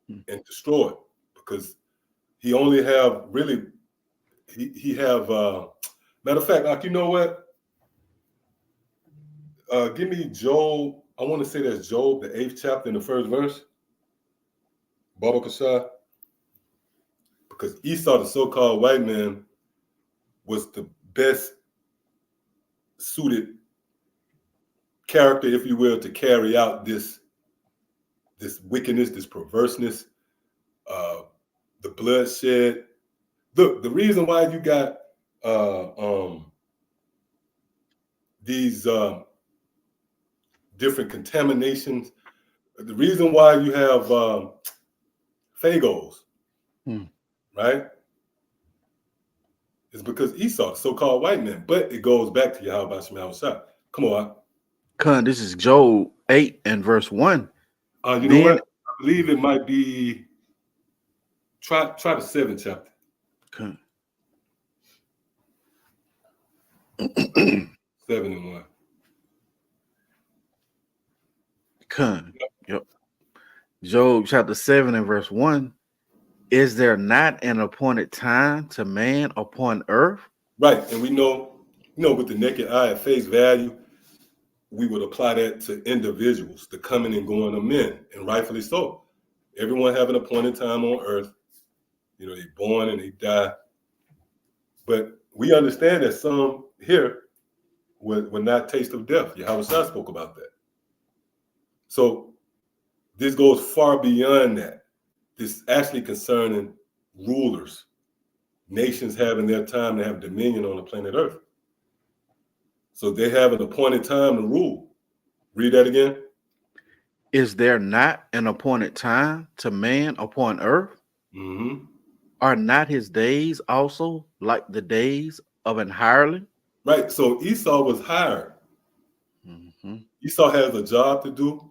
and destroyed, because he only have really, he have, matter of fact, like, you know what? Give me Job. I want to say that's Job, the 8th chapter in the 1st verse. Baba Kashah. Because Esau, the so-called white man, was the best suited character, if you will, to carry out this wickedness, this perverseness, the bloodshed. Look, the reason why you got these different contaminations, the reason why you have phagos, right, is because Esau, the so-called white man. But it goes back to Yahweh Shema Shah. Come on. Con, this is Job 8 and verse 1. You know what? I believe it might be, try the 7th chapter. Con. 7 and 1. Con. Yep. Job chapter 7 and verse 1. Is there not an appointed time to man upon earth? Right. And we know, with the naked eye at face value, we would apply that to individuals, the coming and going of men, and rightfully so. Everyone have an appointed time on earth. They born and they die. But we understand that some here will not taste of death. Yahweh Shah spoke about that. So this goes far beyond that. This is actually concerning rulers, nations having their time to have dominion on the planet Earth. So they have an appointed time to rule. Read that again. Is there not an appointed time to man upon earth? Mm-hmm. Are not his days also like the days of an hireling? Right. So Esau was hired. Mm-hmm. Esau has a job to do,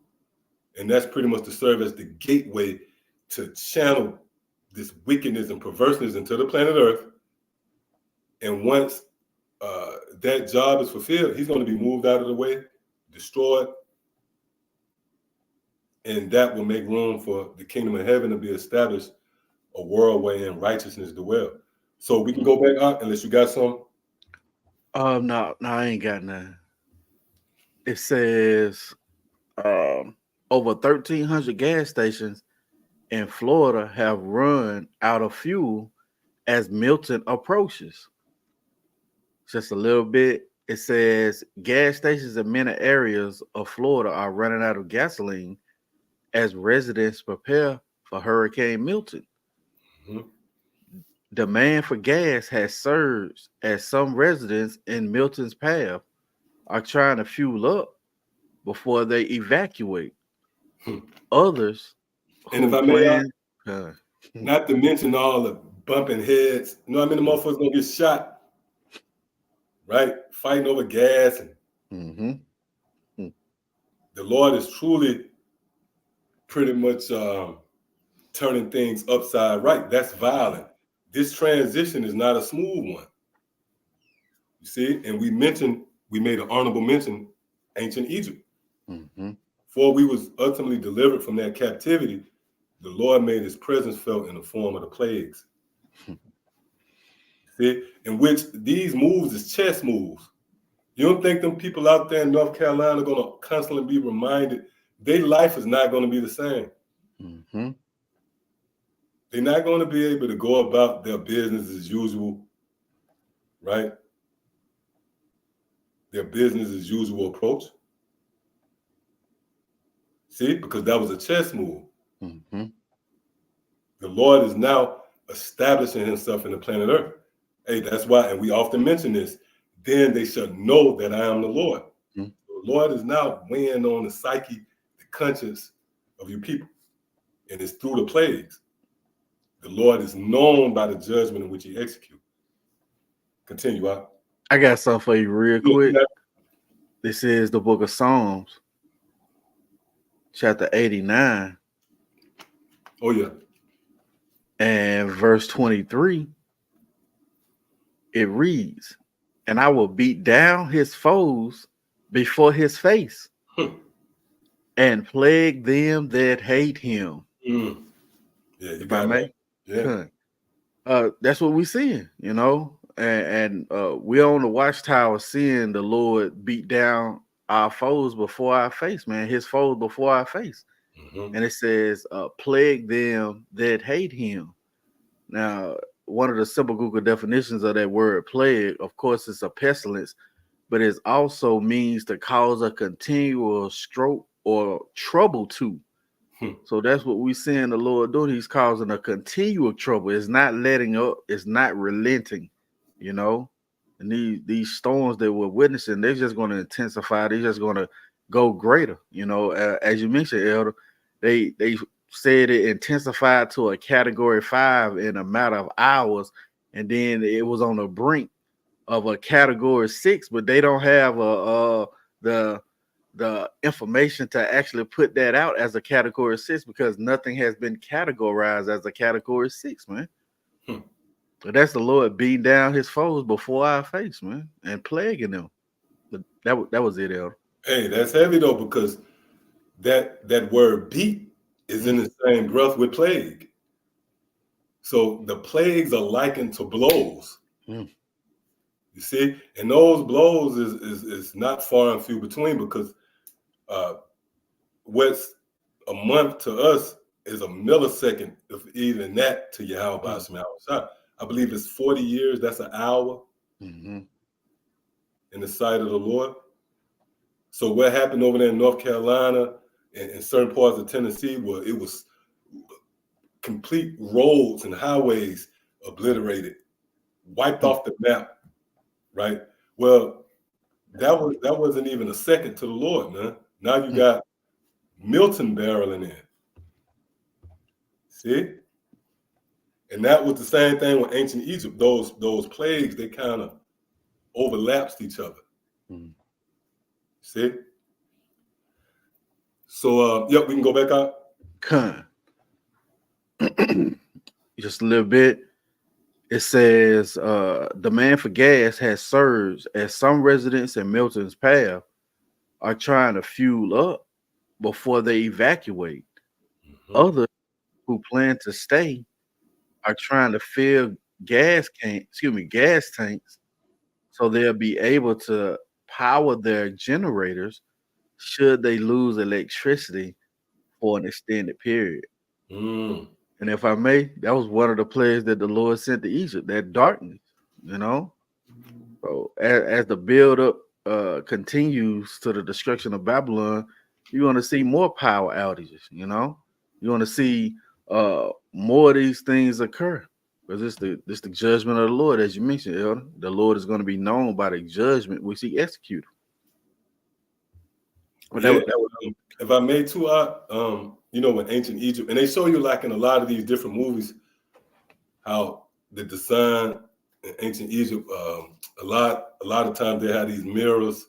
and that's pretty much to serve as the gateway to channel this wickedness and perverseness into the planet Earth. And once that job is fulfilled, he's going to be moved out of the way, destroyed, and that will make room for the kingdom of heaven to be established, a world wherein righteousness dwell. So we can go back out unless you got some. No, I ain't got none. It says over 1,300 gas stations in Florida have run out of fuel as Milton approaches. Just a little bit. It says gas stations in many areas of Florida are running out of gasoline as residents prepare for Hurricane Milton. Mhm. Demand for gas has surged as some residents in Milton's path are trying to fuel up before they evacuate. Hmm. Others And if who I may, plan, uh, not to mention all the bumping heads. You know how many motherfuckers gonna get shot, right? Fighting over gas. And mm-hmm, the Lord is truly pretty much turning things upside right. That's violent. This transition is not a smooth one. You see, and we made an honorable mention, ancient Egypt. mm-hmm, Before we was ultimately delivered from that captivity, the Lord made his presence felt in the form of the plagues. See, in which these moves is chess moves. You don't think them people out there in North Carolina are gonna constantly be reminded their life is not gonna be the same. mm-hmm. They're not gonna be able to go about their business as usual, right? Their business as usual approach. See, because that was a chess move. Mm-hmm. The Lord is now establishing himself in the planet Earth. Hey, that's why, and we often mention this, then they shall know that I am the Lord. Mm-hmm. The Lord is now weighing on the psyche, the conscience of your people. And it's through the plagues. The Lord is known by the judgment in which he executes. Continue out. I got something for you real quick. Yeah. This is the book of Psalms, chapter 89, Oh, yeah. and verse 23. It reads, and I will beat down his foes before his face and plague them that hate him. Mm. Yeah, you If I got that. may. Yeah. That's what we're seeing, and we're on the watchtower seeing the Lord beat down our foes before our face, man, his foes before our face. Mm-hmm. And it says, plague them that hate him. Now, one of the simple Google definitions of that word plague, of course, is a pestilence, but it also means to cause a continual stroke or trouble to. So that's what we're seeing the Lord do. He's causing a continual trouble. It's not letting up. It's not relenting, you know. And these storms that we're witnessing, they're just going to intensify. They're just going to go greater, as you mentioned, Elder, they said it intensified to a category 5 in a matter of hours, and then it was on the brink of a category 6, but they don't have the information to actually put that out as a category 6 because nothing has been categorized as a category 6, man. But that's the Lord beating down his foes before our face, man, and plaguing them. But that was it, Elder. Hey, that's heavy though, because that word beat is in the same breath with plague. So the plagues are likened to blows. Mm. You see, and those blows is not far and few between, because what's a month to us is a millisecond, if even that, to Yahweh Basham Shah. I believe it's 40 years. That's an hour in the sight of the Lord. So what happened over there in North Carolina and in certain parts of Tennessee, where it was complete roads and highways obliterated, wiped off the map, right? Well, that wasn't even a second to the Lord, man. Now you got Milton barreling in. See? And that was the same thing with ancient Egypt. Those plagues, they kind of overlapped each other. See? So yep, we can go back out. Just a little bit. It says demand for gas has surged as some residents in Milton's path are trying to fuel up before they evacuate. Others who plan to stay are trying to fill gas tanks so they'll be able to power their generators should they lose electricity for an extended period. And if I may, that was one of the plagues that the Lord sent to Egypt, that darkness, you know. So as the build up continues to the destruction of Babylon, you're going to see more power outages, you know. You're going to see more of these things occur because it's the judgment of the Lord, as you mentioned, Elder. The Lord is going to be known by the judgment which he executed. But Yeah. that was If I may too, you know, in ancient Egypt, and they show you like in a lot of these different movies, how the sun in ancient Egypt, a lot of times they have these mirrors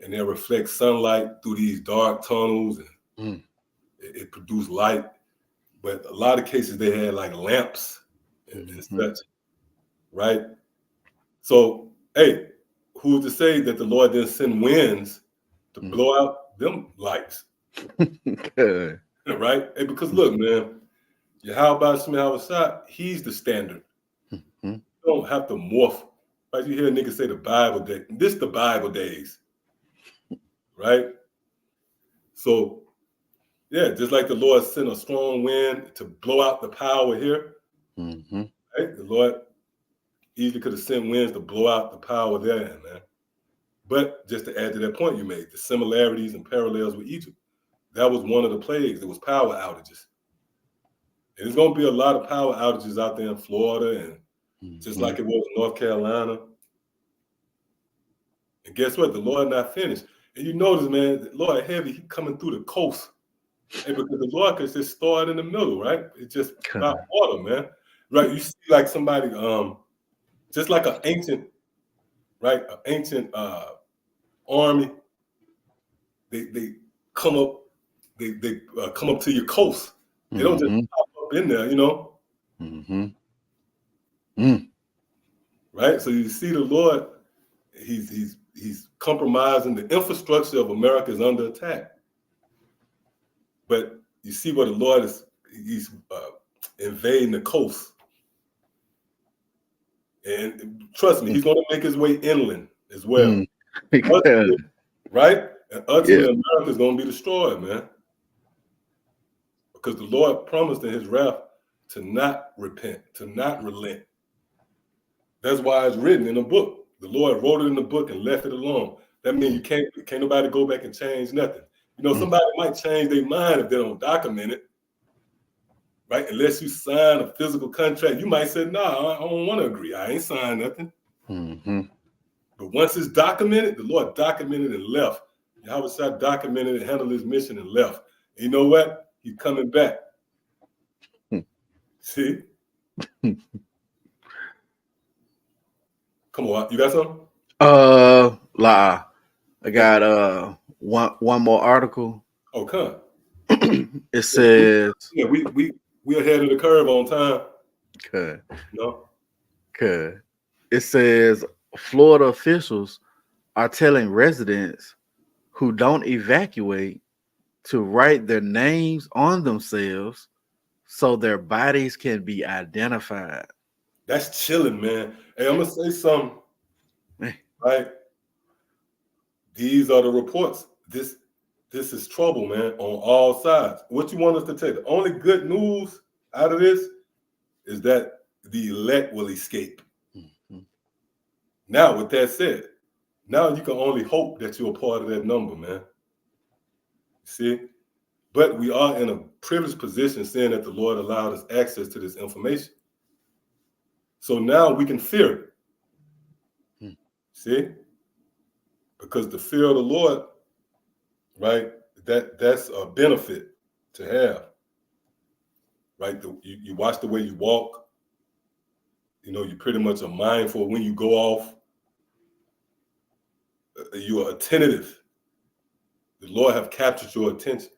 and they reflect sunlight through these dark tunnels and it produced light. But a lot of cases they had like lamps and such, right? So, hey, who's to say that the Lord didn't send winds to blow out them lights? Right? Hey, because look, man, Yahweh Shah, he's the standard. You don't have to morph. Like you hear niggas say the Bible day. This the Bible days. Right? So, yeah, just like the Lord sent a strong wind to blow out the power here, right? The Lord easily could have sent winds to blow out the power there, man. But just to add to that point you made, the similarities and parallels with Egypt, that was one of the plagues. It was power outages. And there's going to be a lot of power outages out there in Florida and just like it was in North Carolina. And guess what? The Lord not finished. And you notice, man, the Lord heavy, he coming through the coast. And because the Lord could just start in the middle, right? It's just about water, man. Right? You see like somebody, just like an ancient, right? An ancient army. They come up, they come up to your coast. They don't just pop up in there, you know. Right? So you see the Lord, he's compromising the infrastructure of America is under attack. But you see what the Lord is, he's invading the coast. And trust me, he's going to make his way inland as well. Right? And ultimately, America is going to be destroyed, man. Because the Lord promised in his wrath to not repent, to not relent. That's why it's written in the book. The Lord wrote it in the book and left it alone. That means you can't nobody go back and change nothing. You know, somebody might change their mind if they don't document it, right? Unless you sign a physical contract, you might say, "Nah, I don't want to agree. I ain't signed nothing." But once it's documented, the Lord documented and left. Yahweh Shah documented and handled his mission and left. And you know what? He's coming back. See? Come on, you got something? I got one more article. Oh, come. It says we ahead of the curve on time. Okay. No. Okay. It says Florida officials are telling residents who don't evacuate to write their names on themselves so their bodies can be identified. That's chilling, man. Hey, I'm gonna say something. Right? These are the reports. This is trouble, man, on all sides. What you want us to take? The only good news out of this is that the elect will escape. Now, with that said, now you can only hope that you're a part of that number, man. See? But we are in a privileged position saying that the Lord allowed us access to this information. So now we can fear it. See? Because the fear of the Lord, right, that's a benefit to have. Right? You watch the way you walk. You know, you pretty much are mindful when you go off. You are attentive. The Lord have captured your attention.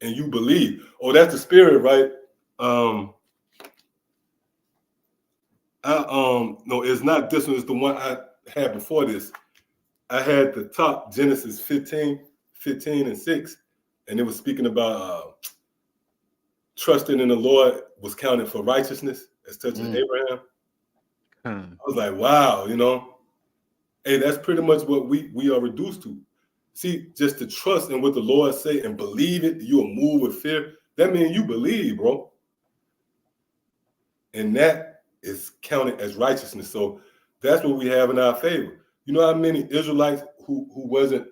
And you believe. Oh, that's the spirit, right? No, it's not this one, it's the one I had before this. I had the top Genesis 15 and 6, and it was speaking about trusting in the Lord was counted for righteousness as touching Abraham. I was like, wow, you know, hey, that's pretty much what we are reduced to. See, just to trust in what the Lord say and believe it, you will move with fear. That means you believe, bro. And that is counted as righteousness. So that's what we have in our favor. You know how many Israelites who wasn't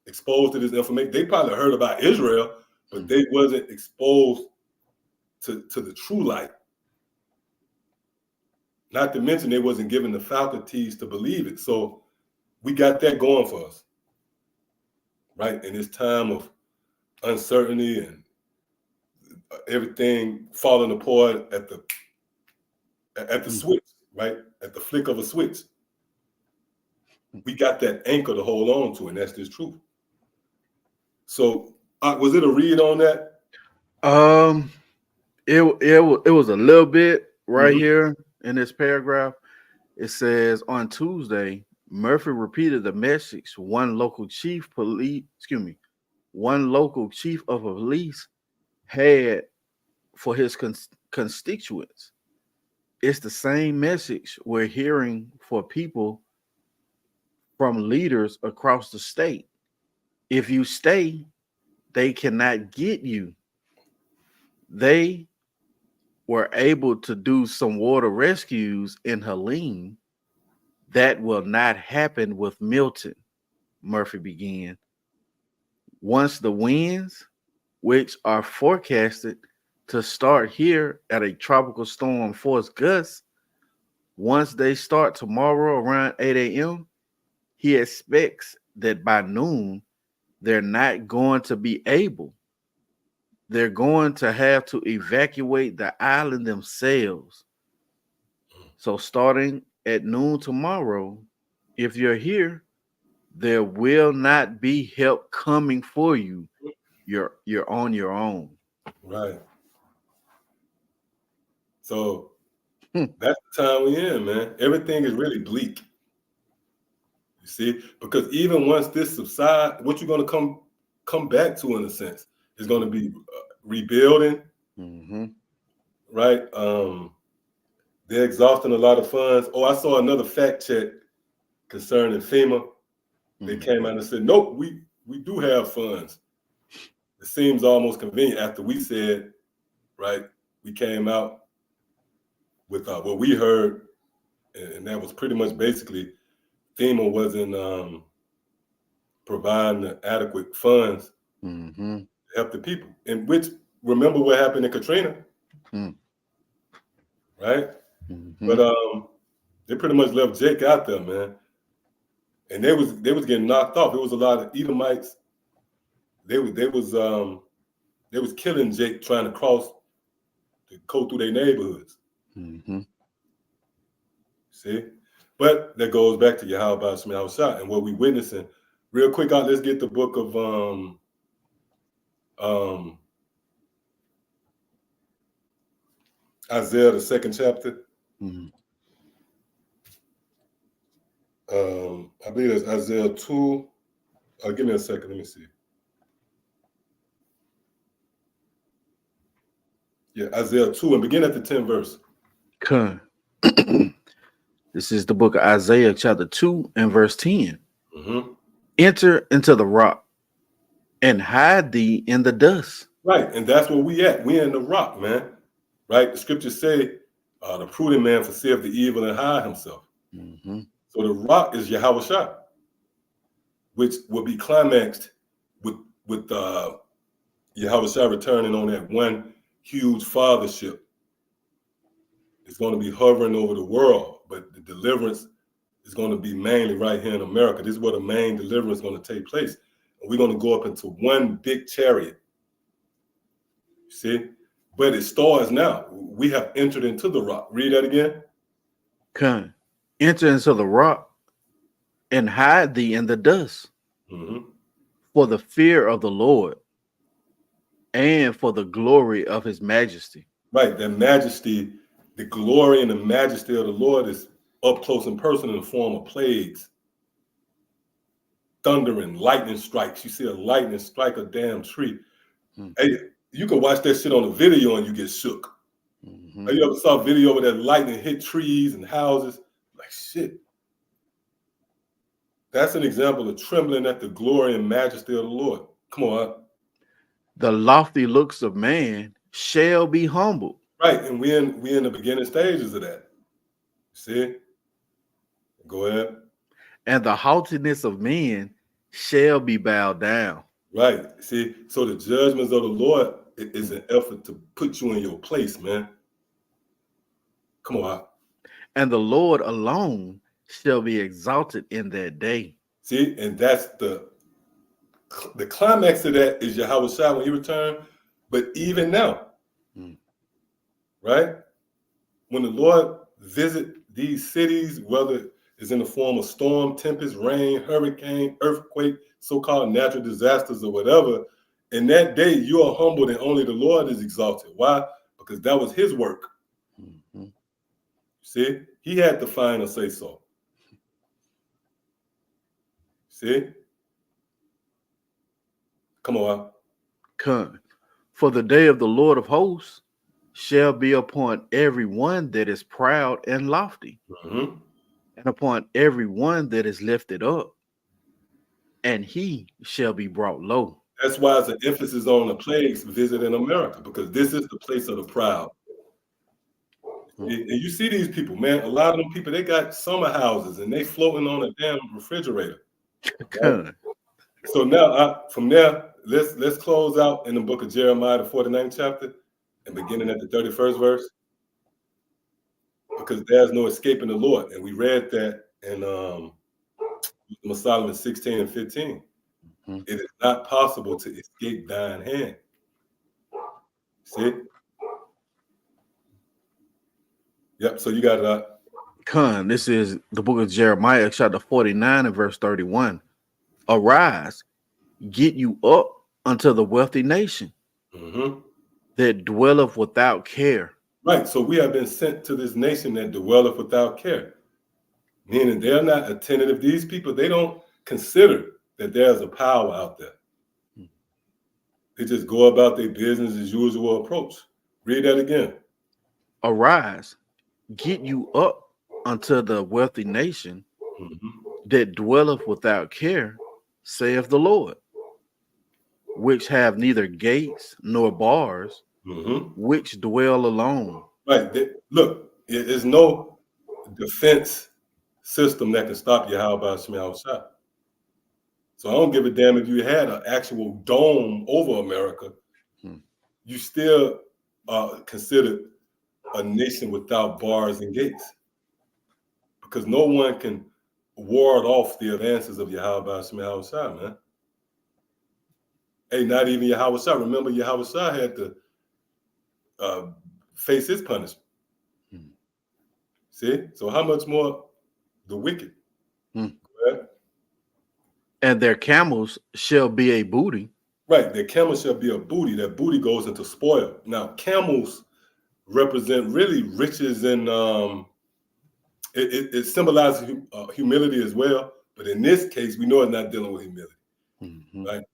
exposed to this information? They probably heard about Israel, but they wasn't exposed to the true light. Not to mention they wasn't given the faculties to believe it. So we got that going for us, right? In this time of uncertainty and everything falling apart at the switch, right? At the flick of a switch. We got that anchor to hold on to, and that's this truth. So was it a read on that? It was a little bit right here in this paragraph. It says on Tuesday, Murphy repeated the message one local chief of police had for his constituents. It's the same message we're hearing for people from leaders across the state. If you stay, they cannot get you. They were able to do some water rescues in Helene. That will not happen with Milton, Murphy began. Once the winds, which are forecasted to start here at a tropical storm force gust, once they start tomorrow around 8 a.m., he expects that by noon, they're not going to be able. They're going to have to evacuate the island themselves. So starting at noon tomorrow, if you're here, there will not be help coming for you. You're on your own. Right. So that's the time we're in, man. Everything is really bleak. You see, because even once this subsides, what you're going to come back to, in a sense, is going to be rebuilding. Right. They're exhausting a lot of funds. Oh, I saw another fact check concerning FEMA. They came out and said, nope, we do have funds. It seems almost convenient after we said, right, we came out with what we heard, and that was pretty much basically FEMA wasn't providing the adequate funds to help the people. And which, remember what happened in Katrina? Right? But they pretty much left Jake out there, man. And they was getting knocked off. It was a lot of Edomites. They was killing Jake trying to go through their neighborhoods. See? But that goes back to Yahweh Shema Shah and what we witnessing. Real quick, let's get the book of Isaiah, the 2nd chapter. I believe it's Isaiah 2. Give me a second. Let me see. Yeah, Isaiah 2, and begin at the 10th verse. This is the book of Isaiah, chapter 2, and verse 10. Enter into the rock and hide thee in the dust. Right, and that's where we at. We in the rock, man. Right? The scriptures say, the prudent man foreseeth the evil and hide himself. So the rock is Yahweh Shah, which will be climaxed with Yahweh Shah returning on that one huge fathership. It's going to be hovering over the world, but the deliverance is going to be mainly right here in America. This is where the main deliverance is going to take place. And we're going to go up into one big chariot. You see? But it starts now. We have entered into the rock. Read that again. Enter into the rock and hide thee in the dust. For the fear of the Lord and for the glory of his majesty. Right, that majesty, the glory and the majesty of the Lord is up close and personal in the form of plagues, thunder and lightning strikes. You see a lightning strike a damn tree. Hey, you can watch that shit on a video and you get shook. Have you ever saw a video where that lightning hit trees and houses? Like, shit. That's an example of trembling at the glory and majesty of the Lord. Come on. The lofty looks of man shall be humbled, Right, and we in the beginning stages of that. See? Go ahead. and the haughtiness of men shall be bowed down. Right. See, so the judgments of the Lord is an effort to put you in your place, man. Come on. And the Lord alone shall be exalted in that day. See, and that's the climax of that is Yahweh Shai when he returned. But even now, right? When the Lord visit these cities, whether it's in the form of storm, tempest, rain, hurricane, earthquake, so-called natural disasters or whatever, in that day you are humbled and only the Lord is exalted. Why? Because that was his work. See? He had the final say so. See? Come on. Come. For the day of the Lord of hosts shall be upon every one that is proud and lofty, and upon every one that is lifted up, and he shall be brought low. That's why it's an emphasis on the plagues visiting America, because this is the place of the proud. And you see these people, man, a lot of them people, they got summer houses and they floating on a damn refrigerator. Right? So now from there, let's close out in the book of Jeremiah, the 49th chapter, and beginning at the 31st verse. Because there's no escaping the Lord. And we read that in Solomon 16 and 15. It is not possible to escape thine hand. See? Yep, so you got it. This is the book of Jeremiah, chapter 49 and verse 31. Arise, get you up unto the wealthy nation that dwelleth without care. Right, so we have been sent to this nation that dwelleth without care. Meaning they're not attentive. These people, they don't consider that there's a power out there. They just go about their business as usual approach. Read that again. Arise, get you up unto the wealthy nation that dwelleth without care, saith the Lord, which have neither gates nor bars, which dwell alone. Right. Look, there's no defense system that can stop Yahweh Shai. So I don't give a damn if you had an actual dome over America. You still considered a nation without bars and gates, because no one can ward off the advances of Yahweh Shai, man. Hey, not even Yahweh Shai. Remember, Yahweh Shai had to face his punishment. See? So how much more the wicked? And their camels shall be a booty. Right, their camels shall be a booty. That booty goes into spoil. Now, camels represent really riches, and it symbolizes humility as well. But in this case, we know it's not dealing with humility. Right?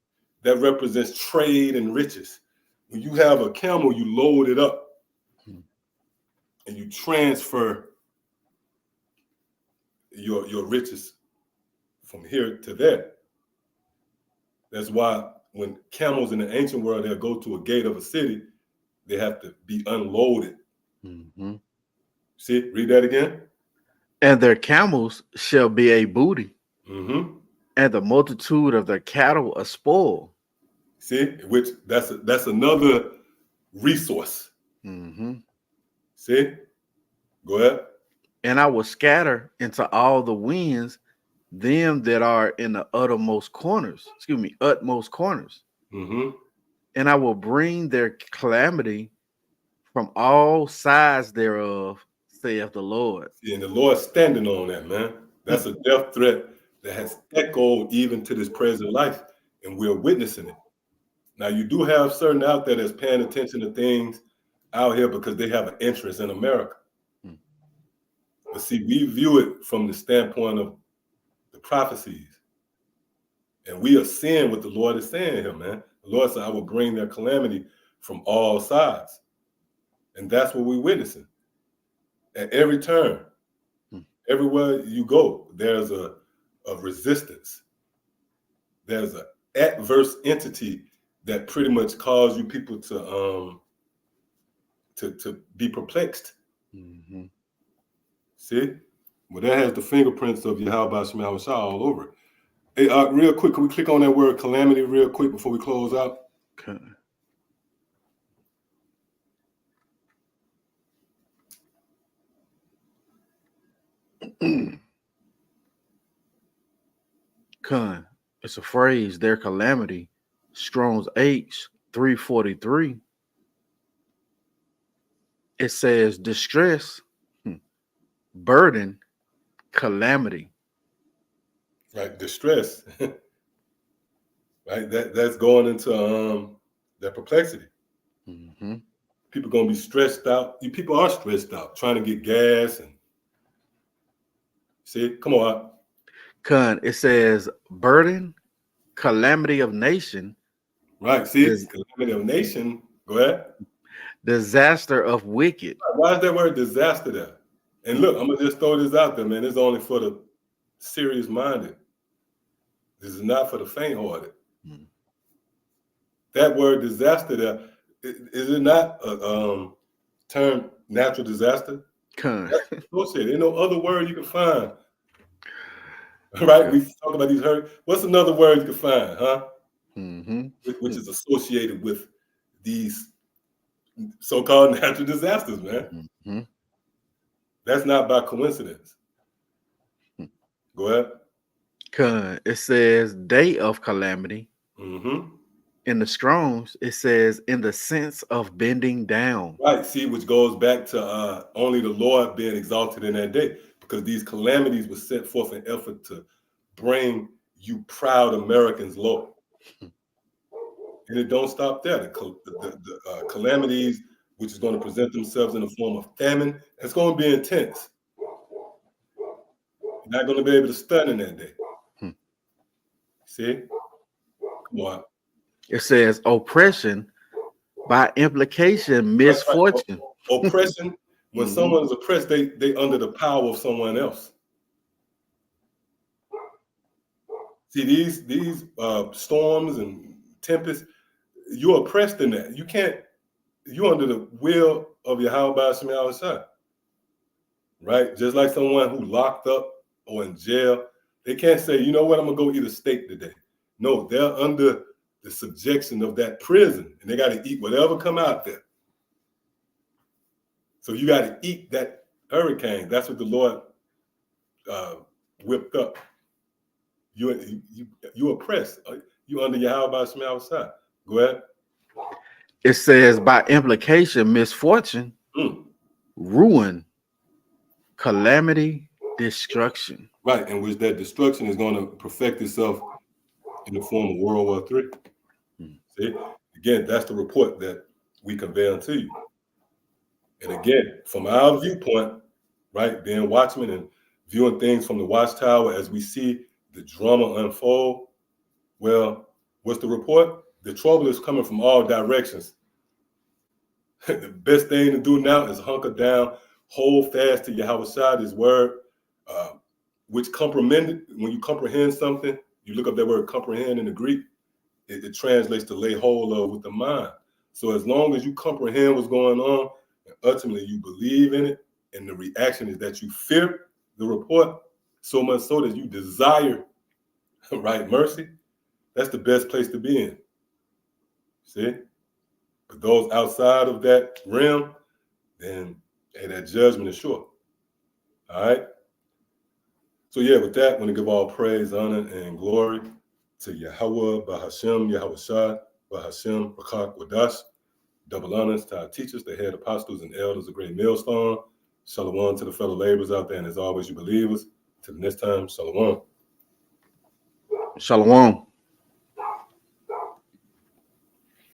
That represents trade and riches. When you have a camel, you load it up and you transfer your riches from here to there. That's why when camels in the ancient world, they'll go to a gate of a city, they have to be unloaded. See, read that again. And their camels shall be a booty, and the multitude of their cattle a spoil. See, which that's another resource. See, go ahead. And I will scatter into all the winds them that are in the utmost corners. And I will bring their calamity from all sides thereof, saith the Lord. And the Lord's standing on that, man. That's a death threat that has echoed even to this present life, and we're witnessing it. Now, you do have certain out there that's paying attention to things out here because they have an interest in America. But see, we view it from the standpoint of the prophecies. And we are seeing what the Lord is saying here, man. The Lord said, I will bring their calamity from all sides. And that's what we're witnessing. At every turn, everywhere you go, there's a resistance. There's an adverse entity that pretty much cause you people to be perplexed. Mm-hmm. See? Well, that has the fingerprints of Yahweh Shem Yahweh Shah all over it. Hey, real quick, can we click on that word calamity real quick before we close out? Okay. Con, it's a phrase, their calamity. Strong's H 343. It says distress, burden, calamity. Right, distress. Right, that's going into that perplexity. Mm-hmm. People gonna be stressed out. You people are stressed out trying to get gas and see. Come on. Con, it says burden, calamity of nation, Right. See, calamity of nation. Go ahead. disaster of wicked. Why is that word disaster there? And look, I'm gonna just throw this out there, man. It's only for the serious minded. This is not for the faint hearted. Mm. That word disaster there, is it not a term natural disaster? Con. Bullshit. Ain't no other word you can find. Right? We talk about these hurt. What's another word you can find, huh? Mm-hmm. Which is associated with these so-called natural disasters, man. Mm-hmm. That's not by coincidence. Go ahead. Con, it says day of calamity. Mm-hmm. In the Strongs, it says in the sense of bending down. Right. See, which goes back to only the Lord being exalted in that day, because these calamities were sent forth in effort to bring you proud Americans low. And it don't stop there. The calamities, which is going to present themselves in the form of famine, it's going to be intense. You're not going to be able to stun in that day. See? Come on. It says oppression, by implication, misfortune. Right. Oppression, when someone is oppressed, they under the power of someone else. See, these storms and tempests, you're oppressed in that. You can't, you're under the will of Yahweh Shem Yahweh Shai. Right? Just like someone who locked up or in jail, they can't say, you know what, I'm gonna go eat a steak today. No, they're under the subjection of that prison, and they got to eat whatever come out there. So you got to eat that hurricane. That's what the Lord whipped up. You oppressed. You under Yahweh Shem Yahweh Shai. Go ahead. It says by implication, misfortune, ruin, calamity, destruction. Right, in which that destruction is going to perfect itself in the form of World War III. See, again, that's the report that we convey unto you. And again, from our viewpoint, right, being watchmen and viewing things from the watchtower as we see the drama unfold, well, what's the report? The trouble is coming from all directions. The best thing to do now is hunker down, hold fast to Yahweh Shai, his word, which when you comprehend something, you look up that word comprehend in the Greek, it translates to lay hold of with the mind. So as long as you comprehend what's going on, and ultimately you believe in it, and the reaction is that you fear the report, so much so that you desire, right, mercy, that's the best place to be in. See? But those outside of that realm, then hey, that judgment is sure. All right? So yeah, with that, I want to give all praise, honor, and glory to Yahweh, Bahashem, Yahweh Shai, Bahashem, Rakak, Wadash. Double honors to our teachers, the head apostles and elders of Great Millstone. Shalom to the fellow laborers out there, and as always, you believers. Till the next time, shalom. Shalom.